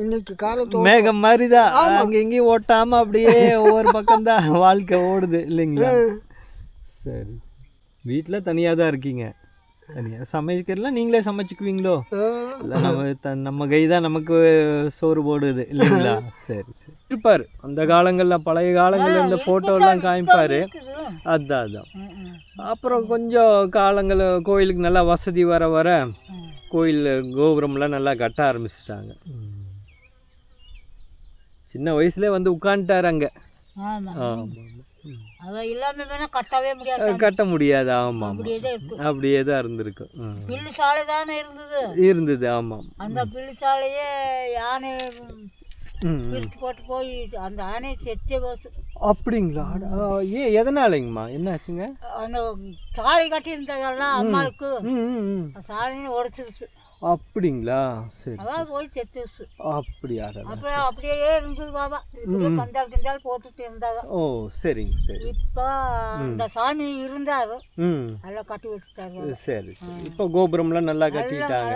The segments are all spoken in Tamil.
இன்னைக்கு காலத்து மேகம் மாதிரிதான் அங்க எங்கேயும் ஓட்டாம அப்படியே ஒவ்வொரு பக்கம் தான் வாழ்க்கை ஓடுது இல்லைங்களா? சரி, வீட்டில் தனியாக தான் இருக்கீங்க. தனியாக சமைக்கிறதுலாம் நீங்களே சமைச்சுக்குவீங்களோ? இல்லை நம்ம கை தான் நமக்கு சோறு போடுது இல்லைங்களா? சரி சரி. இருப்பார் அந்த காலங்களில், பழைய காலங்களில் இந்த ஃபோட்டோலாம் காமிப்பார். அதான். அப்புறம் கொஞ்சம் காலங்கள் கோயிலுக்கு நல்லா வசதி வர வர கோயில் கோபுரம்லாம் நல்லா கட்ட ஆரம்பிச்சிட்டாங்க. சின்ன வயசுலேயே வந்து உட்காந்துட்டார் அங்கே. கட்ட முடியாது. ஆமாம், அப்படியே தான் இருந்திருக்கு. இருந்தது. ஆமாம், அந்த பில்லு சாலையே யானை போட்டு போய் அந்த ஆனை செத்தே போச்சு. அப்படிங்களா? ஏன், எதனாலங்கம்மா, என்ன ஆச்சுங்க? அந்த சாலை கட்டி இருந்ததெல்லாம் அம்மாவுக்கு சாலைன்னு உடைச்சிருச்சு. அப்படிங்களா? சரி, அதான் போய் செத்துருச்சு. அப்படியா? அப்புறம் அப்படியே இருந்தது பாபா, கந்தால் கிந்தால் போட்டுட்டு இருந்தாங்க. ஓ, சரிங்க சரி. இப்போ அந்த சாமி இருந்தாரு, நல்லா கட்டி வச்சுட்டாரு. சரி சரி. இப்போ கோபுரம்லாம் நல்லா கட்டிட்டாங்க.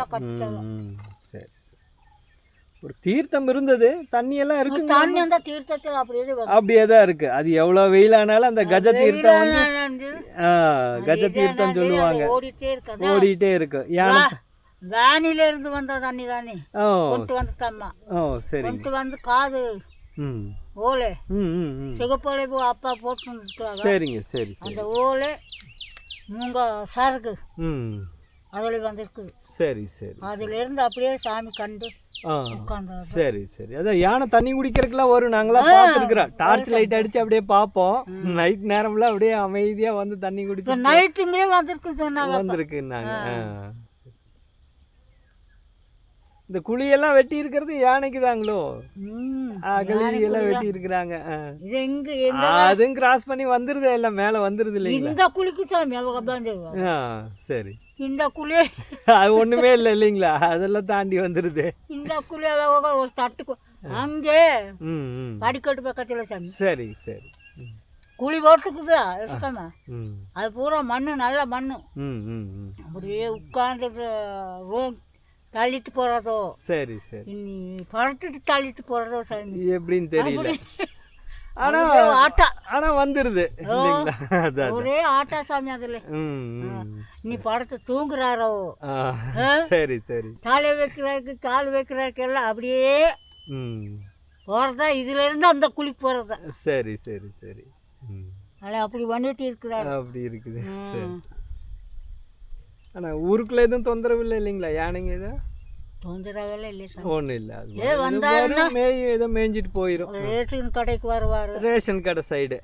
சரி சரி. ஒரு தீர்த்தம் இருந்தது, தண்ணியெல்லாம் இருக்கு. தண்ணி அந்த தீர்த்தத்தில் அப்படியே தான் இருக்கு. அது எவ்வளோ வெயிலானாலும் அந்த கஜ தீர்த்தம், கஜ தீர்த்தம் சொல்லுவாங்க, ஓடிட்டே இருக்கு. யானை வேனில இருந்து வந்த தண்ணி தானே கொண்டு வந்துட்டம்மா. சரி, கொண்டு வந்து காது ஓலை சிகப்போலை அப்பா போட்டு வந்துருக்காங்க. சரிங்க சரி. அந்த ஓலை மூங்க சருகு அதுல வந்திருக்குது. சரி சரி. அதுல இருந்து அப்படியே சாமி கண்டு உட்கார்ந்து. சரி சரி. அதான் யானை தண்ணி குடிக்கிறதுக்குலாம் வரும், நாங்களாம் பார்த்துருக்குறோம். டார்ச் லைட் அடிச்சு அப்படியே பார்ப்போம். நைட் நேரம்லாம் அப்படியே அமைதியா வந்து தண்ணி குடிச்சு நைட்டுங்களே வந்திருக்கு சொன்னாங்க. வந்திருக்குன்னாங்க. இந்த குழியெல்லாம் வெட்டி இருக்கிறது யானைக்கு தாங்களோ? எல்லாம் வெட்டி இருக்கிறாங்க. அதுவும் கிராஸ் பண்ணி வந்துருது, எல்லாம் மேல வந்துருது இல்லைங்களா? இந்த குழிக்கு சாமி சரி. இந்த குழி அது ஒண்ணுமே இல்லை இல்லைங்களா? அதெல்லாம் தாண்டி வந்துருது. இந்த குழி ஒரு தட்டுக்கு அங்கே படிக்கட்டு பக்கத்துல சாமி. சரி சரி. குழி போட்டுக்குதா இஷ்டமா, அது பூரா மண்ணு, நல்ல மண்ணு. அப்படியே உட்கார்ந்து தள்ளிட்டு போறதோ. சரி சரி. படுத்துட்டு தள்ளிட்டு போறதோ சாமி, எப்படின்னு தெரியல. ஆனா ஆனா வந்துருது இல்லைங்களா? ஒரே ஆட்டா சாமி அதுல. நீ படத்தை தூங்குறாரோ. சரி சரி. காலை வைக்கிறாருக்கு கால் வைக்கிறாருக்கு எல்லாம் அப்படியே போறதா, இதுல இருந்து அந்த குளிக்கு போறதா. சரி சரி சரி. அப்படி பண்ணிட்டு இருக்கிறாரு. அப்படி இருக்குது. ஆனா ஊருக்குள்ள எதுவும் தொந்தரவு இல்லை இல்லைங்களா? யானைங்க எதுவும் தொந்தரவெல்லாம் இல்லை சார். ஒன்றும் இல்லை. அது வந்தாருன்னா ஏதோ மேய்ஞ்சிட்டு போயிடும். ரேஷன் கடைக்கு வருவார். ரேஷன் கடை சைடு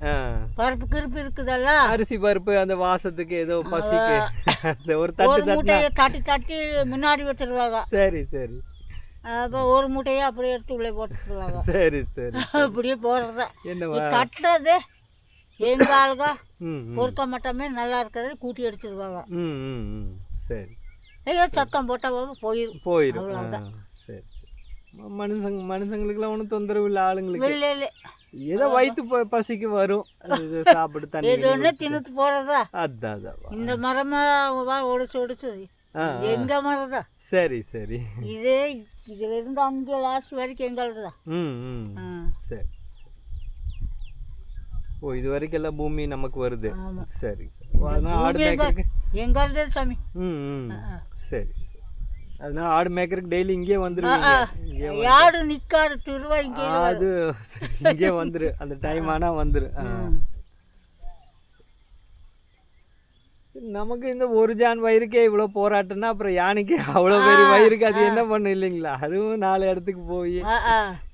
பருப்பு கிருப்பு இருக்குதல்ல, அரிசி பருப்பு அந்த வாசத்துக்கு ஏதோ பசிக்கு ஒரு மூட்டையை தட்டி தட்டி முன்னாடி வச்சிருவாங்க. சரி சரி. அப்போ ஒரு மூட்டையை அப்படியே எடுத்து உள்ளே போட்டுருவாங்க. சரி சரி. அப்படியே போடுறதா. என்ன கட்டுறது எங்க ஆளுங்க பொறுக்க மாட்டோமே, நல்லா இருக்கிறது கூட்டி அடிச்சிருவாங்க. சரி. ஐயோ சத்தம் போட்டால் போயிடும். சரி சரி. மனுஷங்களுக்குலாம் ஒன்றும் தொந்தரவு இல்லை, ஆளுங்களுக்கு இல்லை இல்லை. ஏதோ வயிற்று பசிக்கு வரும், சாப்பிட்டு தண்ணி இது ஒன்று தின்னுட்டு போகிறதா. அதான் இந்த மரமாக ஒடிச்சு எங்க மரம் தான். சரி சரி. இதே இதுல இருந்து அங்கே லாஸ்ட் வரைக்கும் எங்களுக்கு தான். சரி. ஓ, இது வரைக்கும் எல்லாம் பூமி நமக்கு வருது. சரி. எங்க சாமி. சரி. அதனால ஆடு மேய்க்கிறதுக்கு டெய்லி இங்கே வந்துருவீங்க? ஆடு நிக்காது திருவா இங்கே. அது இங்கே வந்துரு, அந்த டைம் ஆனா வந்துரு. நமக்கு இந்த ஒரு ஜான் வயிறுக்கே இவ்வளோ போராட்டம்னா அப்புறம் யானைக்கு அவ்வளோ பெரிய வயிறுக்கு அது என்ன பண்ணும் இல்லைங்களா? அதுவும் 4 இடத்துக்கு போய்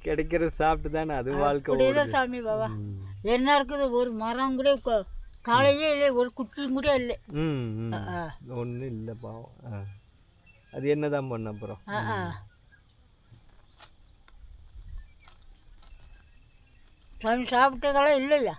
கிடைக்கிறது சாப்பிட்டு தானே அது வாழ்க்கை. சாமி பாபா என்ன இருக்குது, ஒரு மரம் கூட காலையே இல்லை, ஒரு குட்டியும் கூட இல்லை. ஒன்றும் இல்லை பாவம். அது என்னதான் பண்ண அப்புறம்? சாமி சாப்பிட்டதெல்லாம் இல்லையா?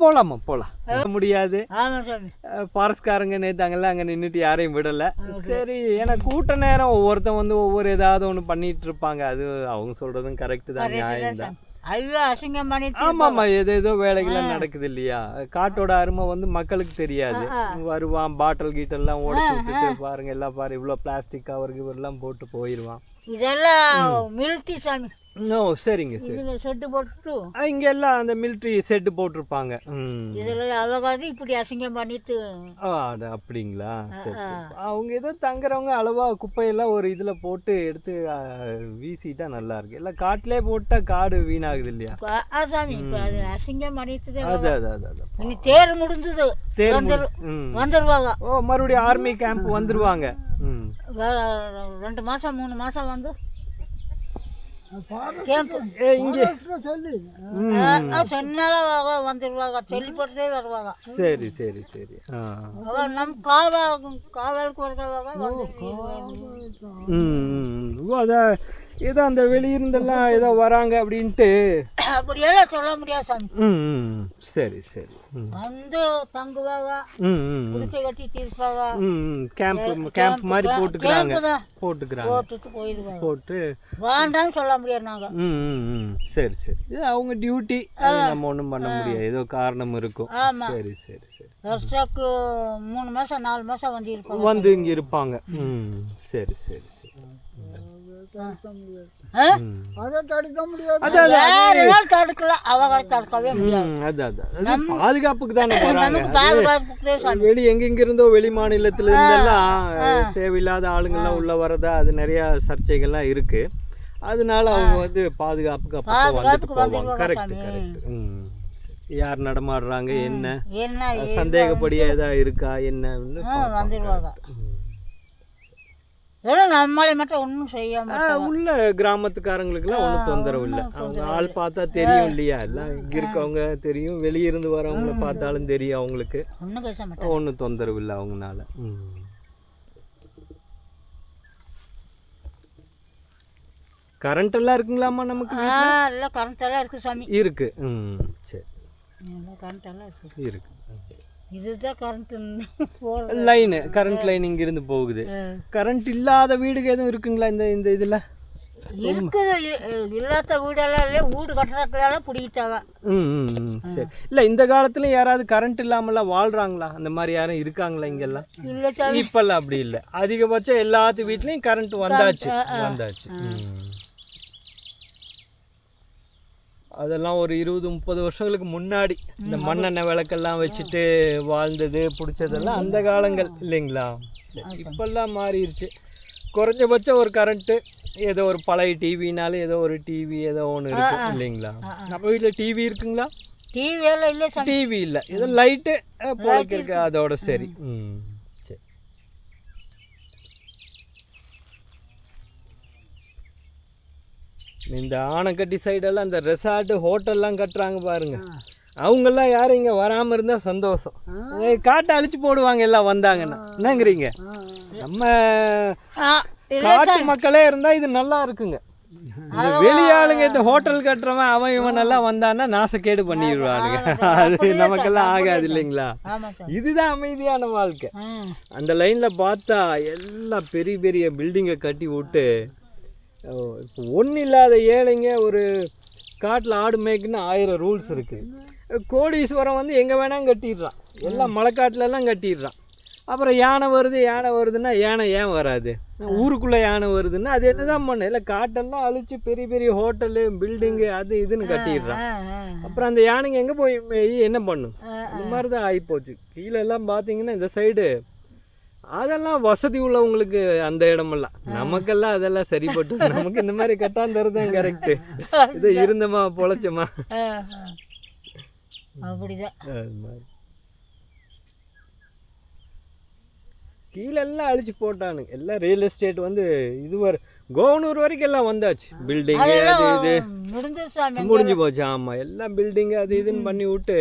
போகலாமா, போகலாம். முடியாது. ஆமாம் சாமி. ஃபாரஸ்ட்காரங்க நேற்றாங்கல்ல அங்கே நின்றுட்டு யாரையும் விடலை. சரி, ஏன்னா கூட்ட நேரம் ஒவ்வொருத்தன் வந்து ஒவ்வொரு ஏதாவது ஒன்று பண்ணிட்டு இருப்பாங்க. அது அவங்க சொல்கிறதும் கரெக்டு தான், நியாயம் தான். ஐயோ அசிங்கம் பண்ணிட்டு. ஆமாம்மா, ஏதோ வேலைகள்லாம் நடக்குது இல்லையா? காட்டோட அருமை வந்து மக்களுக்கு தெரியாது. வருவான், பாட்டில் கீட்டெல்லாம் உடச்சு விட்டுட்டு பாருங்க, எல்லாம் பாரு இவ்வளோ பிளாஸ்டிக் கவருக்கு எல்லாம் போட்டு போயிடுவான். இதெல்லாம் மிலிட்ரி சாமி. ஓ சரிங்க சரி. இதில் செட்டு போட்டுட்டு இங்கே எல்லாம் அந்த மிலிட்ரி செட்டு போட்டிருப்பாங்க. இதில் அவங்க இப்படி அசிங்கம் பண்ணிட்டு. அது அப்படிங்களா? சரி சரி. அவங்க ஏதோ தங்குறவங்க அளவாக குப்பையெல்லாம் ஒரு இதில் போட்டு எடுத்து வீசிட்டா நல்லா இருக்கு. எல்லாம் காட்டிலே போட்டால் காடு வீணாகுது இல்லையா? சாமி இப்போ அது அசிங்கம் பண்ணிட்டு. அது இனி தேர் முடிஞ்சது வந்துடுவாங்க. ஓ மறுபடியும் ஆர்மி கேம்ப் வந்துடுவாங்க. 2 மாதம் 3 மாதம் வந்து கேம்ப் இங்கே சொன்னாலும் வந்துடுவாங்க. சொல்லி போட்டுட்டே வருவாங்க. சரி சரி சரி. நம்ம காவலுக்கு வருவாங்க வந்து. அதான் ஏதோ அந்த வெளியிருந்தெல்லாம் ஏதோ வராங்க அப்படின்ட்டு அப்படியெல்லாம் சொல்ல முடியாது சாமி. சரி சரி. வந்து தங்குவாங்க, குடிசை கட்டி தீர்ப்பாங்க. கேம்ப் மாதிரி போட்டுக்கிறாங்க. போட்டுட்டு போயிடுவாங்க. போட்டு வேண்டாம்னு சொல்ல முடியாது நாங்க. சரி சரி. இது அவங்க டியூட்டி, நம்ம ஒன்றும் பண்ண முடியாது. ஏதோ காரணம் இருக்கும். சரி சரி சரி. வருஷத்துக்கு 3 மாதம் 4 மாதம் வந்து இருப்பாங்க. வந்து இங்கே இருப்பாங்க. சரி சரி சரி. பாதுகாப்புக்கு தானே வெளி எங்கெங்க இருந்தோ வெளி மாநிலத்துல இருந்தெல்லாம் தேவையில்லாத ஆளுங்கள்லாம் உள்ள வரதா அது நிறைய சர்ச்சைகள்லாம் இருக்கு. அதனால அவங்க வந்து பாதுகாப்புக்கு அப்போ போவாங்க. Correct correct. யார் நடமாடுறாங்க என்ன சந்தேகப்படியா ஏதா இருக்கா என்ன நம்மளை மட்டும் ஒன்றும் செய்யாம உள்ள கிராமத்துக்காரங்களுக்குலாம் ஒன்றும் தொந்தரவு இல்லை. அவங்க ஆள் பார்த்தா தெரியும் இல்லையா? எல்லாம் இங்கே இருக்கவங்க தெரியும், வெளியிருந்து வரவங்கள பார்த்தாலும் தெரியும் அவங்களுக்கு. ஒன்றும் பேச மாட்டாங்க. ஒன்றும் தொந்தரவு இல்லை அவங்கனால. கரண்ட் எல்லாம் இருக்குங்களாம்மா நமக்கு? இல்லை கரண்ட் எல்லாம் இருக்கு சாமி. இருக்கு. சரி. கரண்ட் எல்லாம் இருக்கு. இருக்கு. இதுதான் கரண்ட் லைனு, கரண்ட் லைன் இங்கிருந்து போகுது. கரண்ட் இல்லாத வீடுக்கு எதுவும் இருக்குங்களா இந்த இந்த இதில்? இருக்குது. இல்லாத வீடெல்லாம் இல்லை, வீடு கட்டுறதுக்கெல்லாம் பிடிக்கிட்டாங்க. சரி. இல்லை இந்த காலத்துல யாராவது கரண்ட் இல்லாமலாம் வாழ்றாங்களா? அந்த மாதிரி யாரும் இருக்காங்களா இங்கெல்லாம்? இல்லை சார், இப்பெல்லாம் அப்படி இல்லை. அதிகபட்சம் எல்லாத்து வீட்லேயும் கரண்ட் வந்தாச்சு. அதெல்லாம் ஒரு 20-30 வருஷங்களுக்கு முன்னாடி இந்த மண்ணெண்ணெய் விளக்கெல்லாம் வச்சுட்டு வாழ்ந்தது பிடிச்சதெல்லாம் அந்த காலங்கள் இல்லைங்களா? சரி. இப்பெல்லாம் மாறிடுச்சு. குறைஞ்சபட்சம் ஒரு கரண்ட்டு, ஏதோ ஒரு பழைய டிவினாலும் ஏதோ ஒரு டிவி ஏதோ ஒன்று இருக்கு இல்லைங்களா? நம்ம வீட்டில் டிவி இருக்குங்களா? டிவி எல்லாம் இல்லை. டிவி இல்லை, ஏதோ லைட்டு போய்க்கு இருக்கு, அதோட சரி. சரி. இந்த ஆனைக்கட்டி சைடெல்லாம் இந்த ரெசார்ட்டு ஹோட்டல்லாம் கட்டுறாங்க பாருங்க. அவங்கெல்லாம் யாரும் இங்கே வராமல் இருந்தால் சந்தோஷம். காட்டை அழிச்சு போடுவாங்க எல்லாம் வந்தாங்கன்னா. என்னங்கிறீங்க? நம்ம காட்டு மக்களே இருந்தால் இது நல்லா இருக்குங்க. வெளியாளுங்க இந்த ஹோட்டல் கட்டுறவன் அவன் இவன் எல்லாம் வந்தான்னா நாசக்கேடு பண்ணிடுவானுங்க. அது நமக்கெல்லாம் ஆகாது இல்லைங்களா? இதுதான் அமைதியான வாழ்க்கை. அந்த லைனில் பார்த்தா எல்லாம் பெரிய பெரிய பில்டிங்கை கட்டி விட்டு, இப்போ ஒன்றும் இல்லாத ஏழைங்க ஒரு காட்டில் ஆடு மேய்க்குன்னு 1000 ரூல்ஸ் இருக்குது. கோடீஸ்வரம் வந்து எங்கே வேணாலும் கட்டிடுறான். எல்லாம் மலைக்காட்டிலலாம் கட்டிடுறான். அப்புறம் யானை வருதுன்னா யானை ஏன் வராது? ஊருக்குள்ளே யானை வருதுன்னா அது என்ன தான் பண்ணு? இல்லை காட்டெல்லாம் அழிச்சு பெரிய பெரிய ஹோட்டலு பில்டிங்கு அது இதுன்னு கட்டிடுறான். அப்புறம் அந்த யானைங்க எங்கே போய் என்ன பண்ணும்? இந்த மாதிரி தான் ஆகிப்போச்சு. கீழெல்லாம் பார்த்தீங்கன்னா இந்த சைடு அதெல்லாம் வசதி உள்ளவங்களுக்கு அந்த இடமெல்லாம். நமக்கெல்லாம் அதெல்லாம் சரிப்பட்டு நமக்கு இந்த மாதிரி கட்டாந்தருதான் கரெக்டு. இது இருந்தமா பொழைச்சமா அப்படிதான். கீழெல்லாம் அழிச்சு போட்டானுங்க. எல்லாம் ரியல் எஸ்டேட் வந்து இது கோவனூர் வரைக்கும் எல்லாம் வந்தாச்சு. பில்டிங் அது இது முடிஞ்சு போச்சு. ஆமாம், எல்லாம் பில்டிங் அது இதுன்னு பண்ணி விட்டு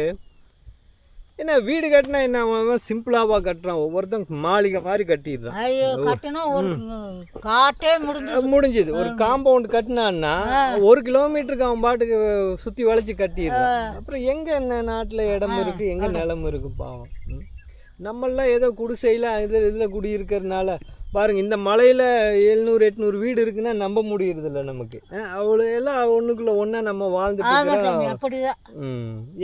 என்ன வீடு கட்டினா என்ன சிம்பிளாவா கட்டுறான். ஒவ்வொருத்தரும் மாளிகை மாதிரி கட்டிடுறான். முடிஞ்சது. ஒரு காம்பவுண்ட் கட்டினான்னா 1 கிலோமீட்டருக்கு அவன் பாட்டுக்கு சுற்றி வளைச்சி கட்டிடுறான். அப்புறம் எங்கே என்ன நாட்டில் இடம் இருக்குது, எங்கே நிலம் இருக்குது? பாவம். நம்மளாம் ஏதோ குடிசையில் இதில் குடியிருக்கிறதுனால பாருங்கள், இந்த மலையில் 700-800 வீடு இருக்குன்னா நம்ப முடியறதில்ல நமக்கு. அவ்வளோ எல்லாம் ஒன்றுக்குள்ளே ஒன்றா நம்ம வாழ்ந்துட்டு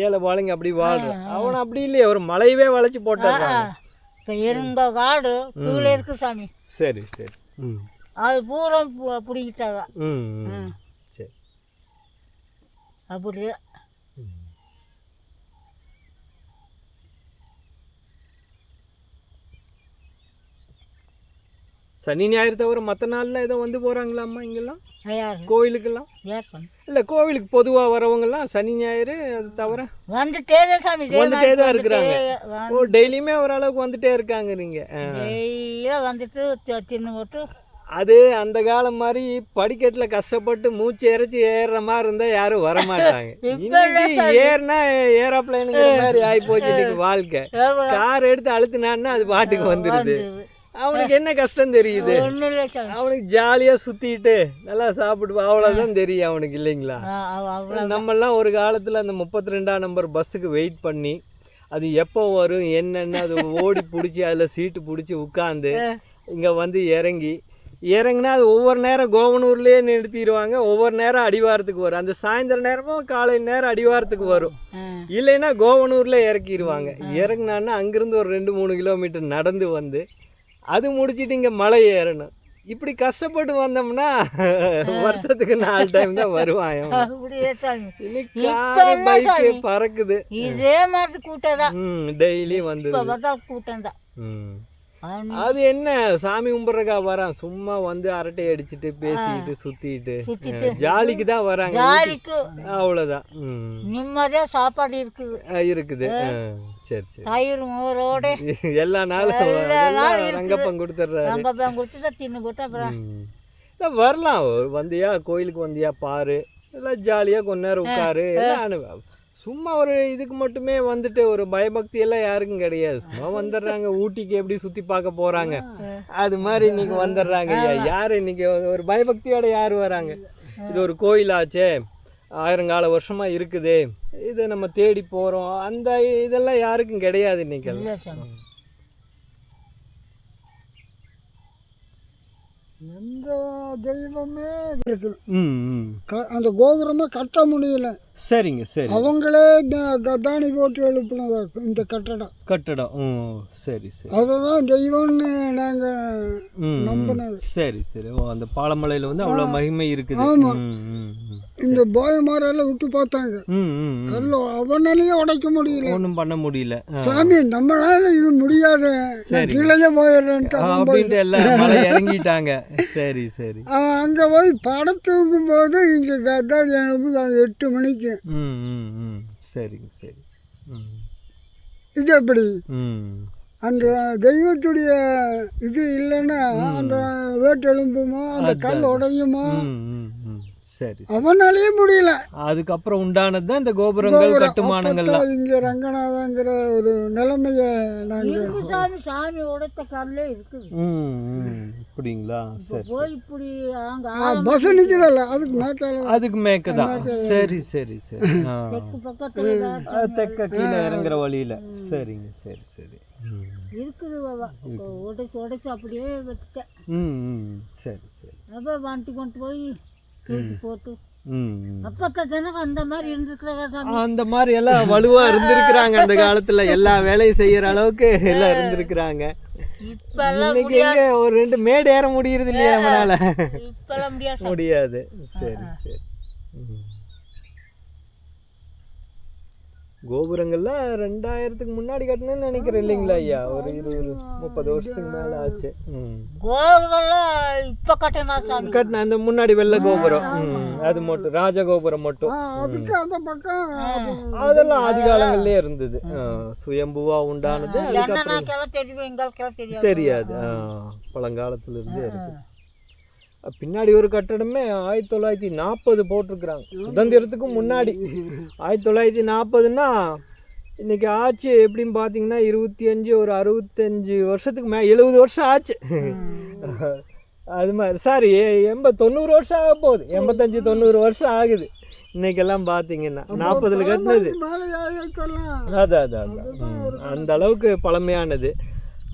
ஏழை வாழைங்க அப்படி வாழ்கிறோம். அவனை அப்படி இல்லையே, ஒரு மலையவே வளைச்சி போட்டாங்க. இப்போ இருந்த காடு கீழே இருக்கு சாமி. சரி சரி. அது பூரா பிடிக்கிட்டாங்க. சரி. அப்படியே சனி ஞாயிறு தவிர மற்ற நாளில் ஏதோ வந்து போகிறாங்களாம்மா இங்கெல்லாம் யார் கோவிலுக்கெல்லாம்? யார் சாமி? இல்லை கோவிலுக்கு பொதுவாக வரவங்கெல்லாம் சனி ஞாயிறு அது தவிர வந்துட்டே தான் சாமி, வந்துட்டே தான் இருக்கிறாங்க. ஓ டெய்லியுமே ஓரளவுக்கு வந்துட்டே இருக்காங்க நீங்கள்? டெய்லியும் வந்துட்டு தின்னு போட்டு. அது அந்த காலம் மாதிரி படிக்கட்டில் கஷ்டப்பட்டு மூச்சு இறைச்சி ஏறுற மாதிரி இருந்தால் யாரும் வரமாட்டாங்க. இன்னைக்கு ஏறினா ஏரோப்ளைனுங்கிற மாதிரி ஆகி போச்சு இன்னைக்கு வாழ்க்கை. கார் எடுத்து அழுத்தினான்னா அது பாட்டுக்கு வந்துடுது. அவனுக்கு என்ன கஷ்டம் தெரியுது? அவனுக்கு ஜாலியாக சுற்றிட்டு நல்லா சாப்பிட்டு அவ்வளோதான் தெரியும் அவனுக்கு, இல்லைங்களா? நம்மெல்லாம் ஒரு காலத்தில் அந்த 32ஆம் நம்பர் பஸ்ஸுக்கு வெயிட் பண்ணி அது எப்போ வரும் என்னென்னு அது ஓடி பிடிச்சி அதில் சீட்டு பிடிச்சி உட்காந்து இங்கே வந்து இறங்கினா அது ஒவ்வொரு நேரம் கோவனூர்லேயே நிறுத்திடுவாங்க, ஒவ்வொரு நேரம் அடிவாரத்துக்கு வரும். அந்த சாயந்தர நேரமும் காலை நேரம் அடிவாரத்துக்கு வரும், இல்லைன்னா கோவனூரில் இறக்கிடுவாங்க. இறங்கினான்னா அங்கேருந்து ஒரு 2-3 கிலோமீட்டர் நடந்து வந்து அது முடிச்சுட்டு இங்கே மலை ஏறணும். இப்படி கஷ்டப்பட்டு வந்தோம்னா வருஷத்துக்கு 4 டைம் தான் வருவான். இன்னைக்கு பைக்கு பறக்குது, இதே மாதிரி கூட்டம் தான் டெய்லி வந்து கூட்டம் தான். அது என்ன சாமி கும்பிட்றக்கா வரான், சும்மா வந்து அரட்டை அடிச்சுட்டு பேசிக்கிட்டு சுத்திட்டு ஜாலிக்கு தான் வராங்க. அவ்வளோதான், நிம்மதியா சாப்பாடு இருக்குது. சரி சரி. தயிர் மோரோட எல்லா நாளும் ரங்கப்பம் கொடுத்துட்றாரு. தின்னு போட்டு அப்புறம் வரலாம். வந்தியா கோயிலுக்கு வந்தியா பாரு, எல்லாம் ஜாலியாக கொஞ்ச நேரம் உட்காரு. எல்லாம் சும்மா ஒரு இதுக்கு மட்டுமே வந்துட்டு ஒரு பயபக்தி எல்லாம் யாருக்கும் கிடையாது. சும்மா வந்துடுறாங்க. ஊட்டிக்கு எப்படி சுற்றி பார்க்க போகிறாங்க அது மாதிரி இன்னைக்கு வந்துடுறாங்க. யார் இன்னைக்கு ஒரு பயபக்தியோட யார் வராங்க? இது ஒரு கோயிலாச்சே, 1000 கால வருஷமாக இருக்குது, இதை நம்ம தேடி போகிறோம், அந்த இதெல்லாம் யாருக்கும் கிடையாது இன்னைக்கு. எந்த தெய்வமே இருக்கு, அந்த கோபுரமே கட்ட முடியல. சரிங்க சரி. அவங்களே தானி போட்டு எழுப்பினதா இந்த கட்டடம். சரி சரி. அதுதான் தெய்வம்னு நாங்கள் நம்பினது. சரி சரி. ஓ அந்த பாலமலையில் வந்து அவ்வளோ மகிமை இருக்குது. ஆமாம். இந்த போய மரம் விட்டு பார்த்தாங்க, கல்ல அவனாலேயே உடைக்க முடியல, ஒன்றும் பண்ண முடியல. சாமி நம்மளால இது முடியாது, கீழே போயிடுறேன்ட்டு எல்லாம் மலை இறங்கிட்டாங்க. சரி சரி. அங்கே போய் படம் தூக்கும் போது இங்கே கத்தாடி அனுப்பி 8 மணிக்கு. சரிங்க சரி. இது எப்படி அந்த தெய்வத்துடைய இது இல்லைன்னா அந்த வேட்டு எலும்புமா அந்த கல் உடையுமா? சரி. அவனாலேயே முடியல. அதுக்கப்புறம் உண்டானது தான் இந்த கோபுரங்கள் கட்டுமானங்கள். இங்கே ரங்கநாதங்கிற ஒரு நிலைமைய நாங்கள் சாமி உடைத்த கல்லே இருக்குது. அப்படிங்களா? சரி. இப்படி பஸ் நிற்கிறதில்ல, அதுக்கு மேக்கதான். சரி சரி சரி. தெற்கு பக்கத்துல தெற்க கீழே இறங்குற வழியில. சரிங்க சரி சரி. இருக்குது பாபா, உடைச்சு அப்படியே வச்சுட்டேன். சரி சரி. அப்போ வண்டி கொண்டு போய் போட்டு அந்த மாதிரி இருந்திருக்கிறாங்க. அந்த மாதிரி எல்லாம் வலுவா இருந்திருக்கிறாங்க அந்த காலத்துல, எல்லா வேலையும் செய்யற அளவுக்கு எல்லாம் இருந்திருக்கிறாங்க. இன்னைக்கு எங்க ஒரு 2 மேடு ஏற முடியறது இல்லையா நம்மளால? இப்பெல்லாம் முடியாது. சரி சரி. கோபுரங்கள்லாம் 2000க்கு முன்னாடி கட்டினேன்னு நினைக்கிறேன், இல்லைங்களா ஐயா? ஒரு 20-30 வருஷத்துக்கு மேல ஆச்சு. இப்ப கட்டின அந்த முன்னாடி வெள்ளை கோபுரம், அது மட்டும் ராஜகோபுரம் மட்டும், அதெல்லாம் ஆதி காலங்கள்லயே இருந்தது. சுயம்புவா உண்டானது தெரியாது, பழங்காலத்துல இருந்தே இருக்கு. பின்னாடி ஒரு கட்டடமே 1940 போட்டிருக்கிறாங்க, சுதந்திரத்துக்கும் முன்னாடி. 1940ன்னா இன்னைக்கு ஆச்சு எப்படின்னு பார்த்தீங்கன்னா 25 ஒரு 65 வருஷத்துக்கு 70 வருஷம் ஆச்சு. அது மாதிரி சாரி 90 வருஷம் ஆக போகுது, 85-90 வருஷம் ஆகுது இன்னைக்கெல்லாம் பார்த்தீங்கன்னா. 40ல் கட்டினது, அதான் அந்த அளவுக்கு பழமையானது.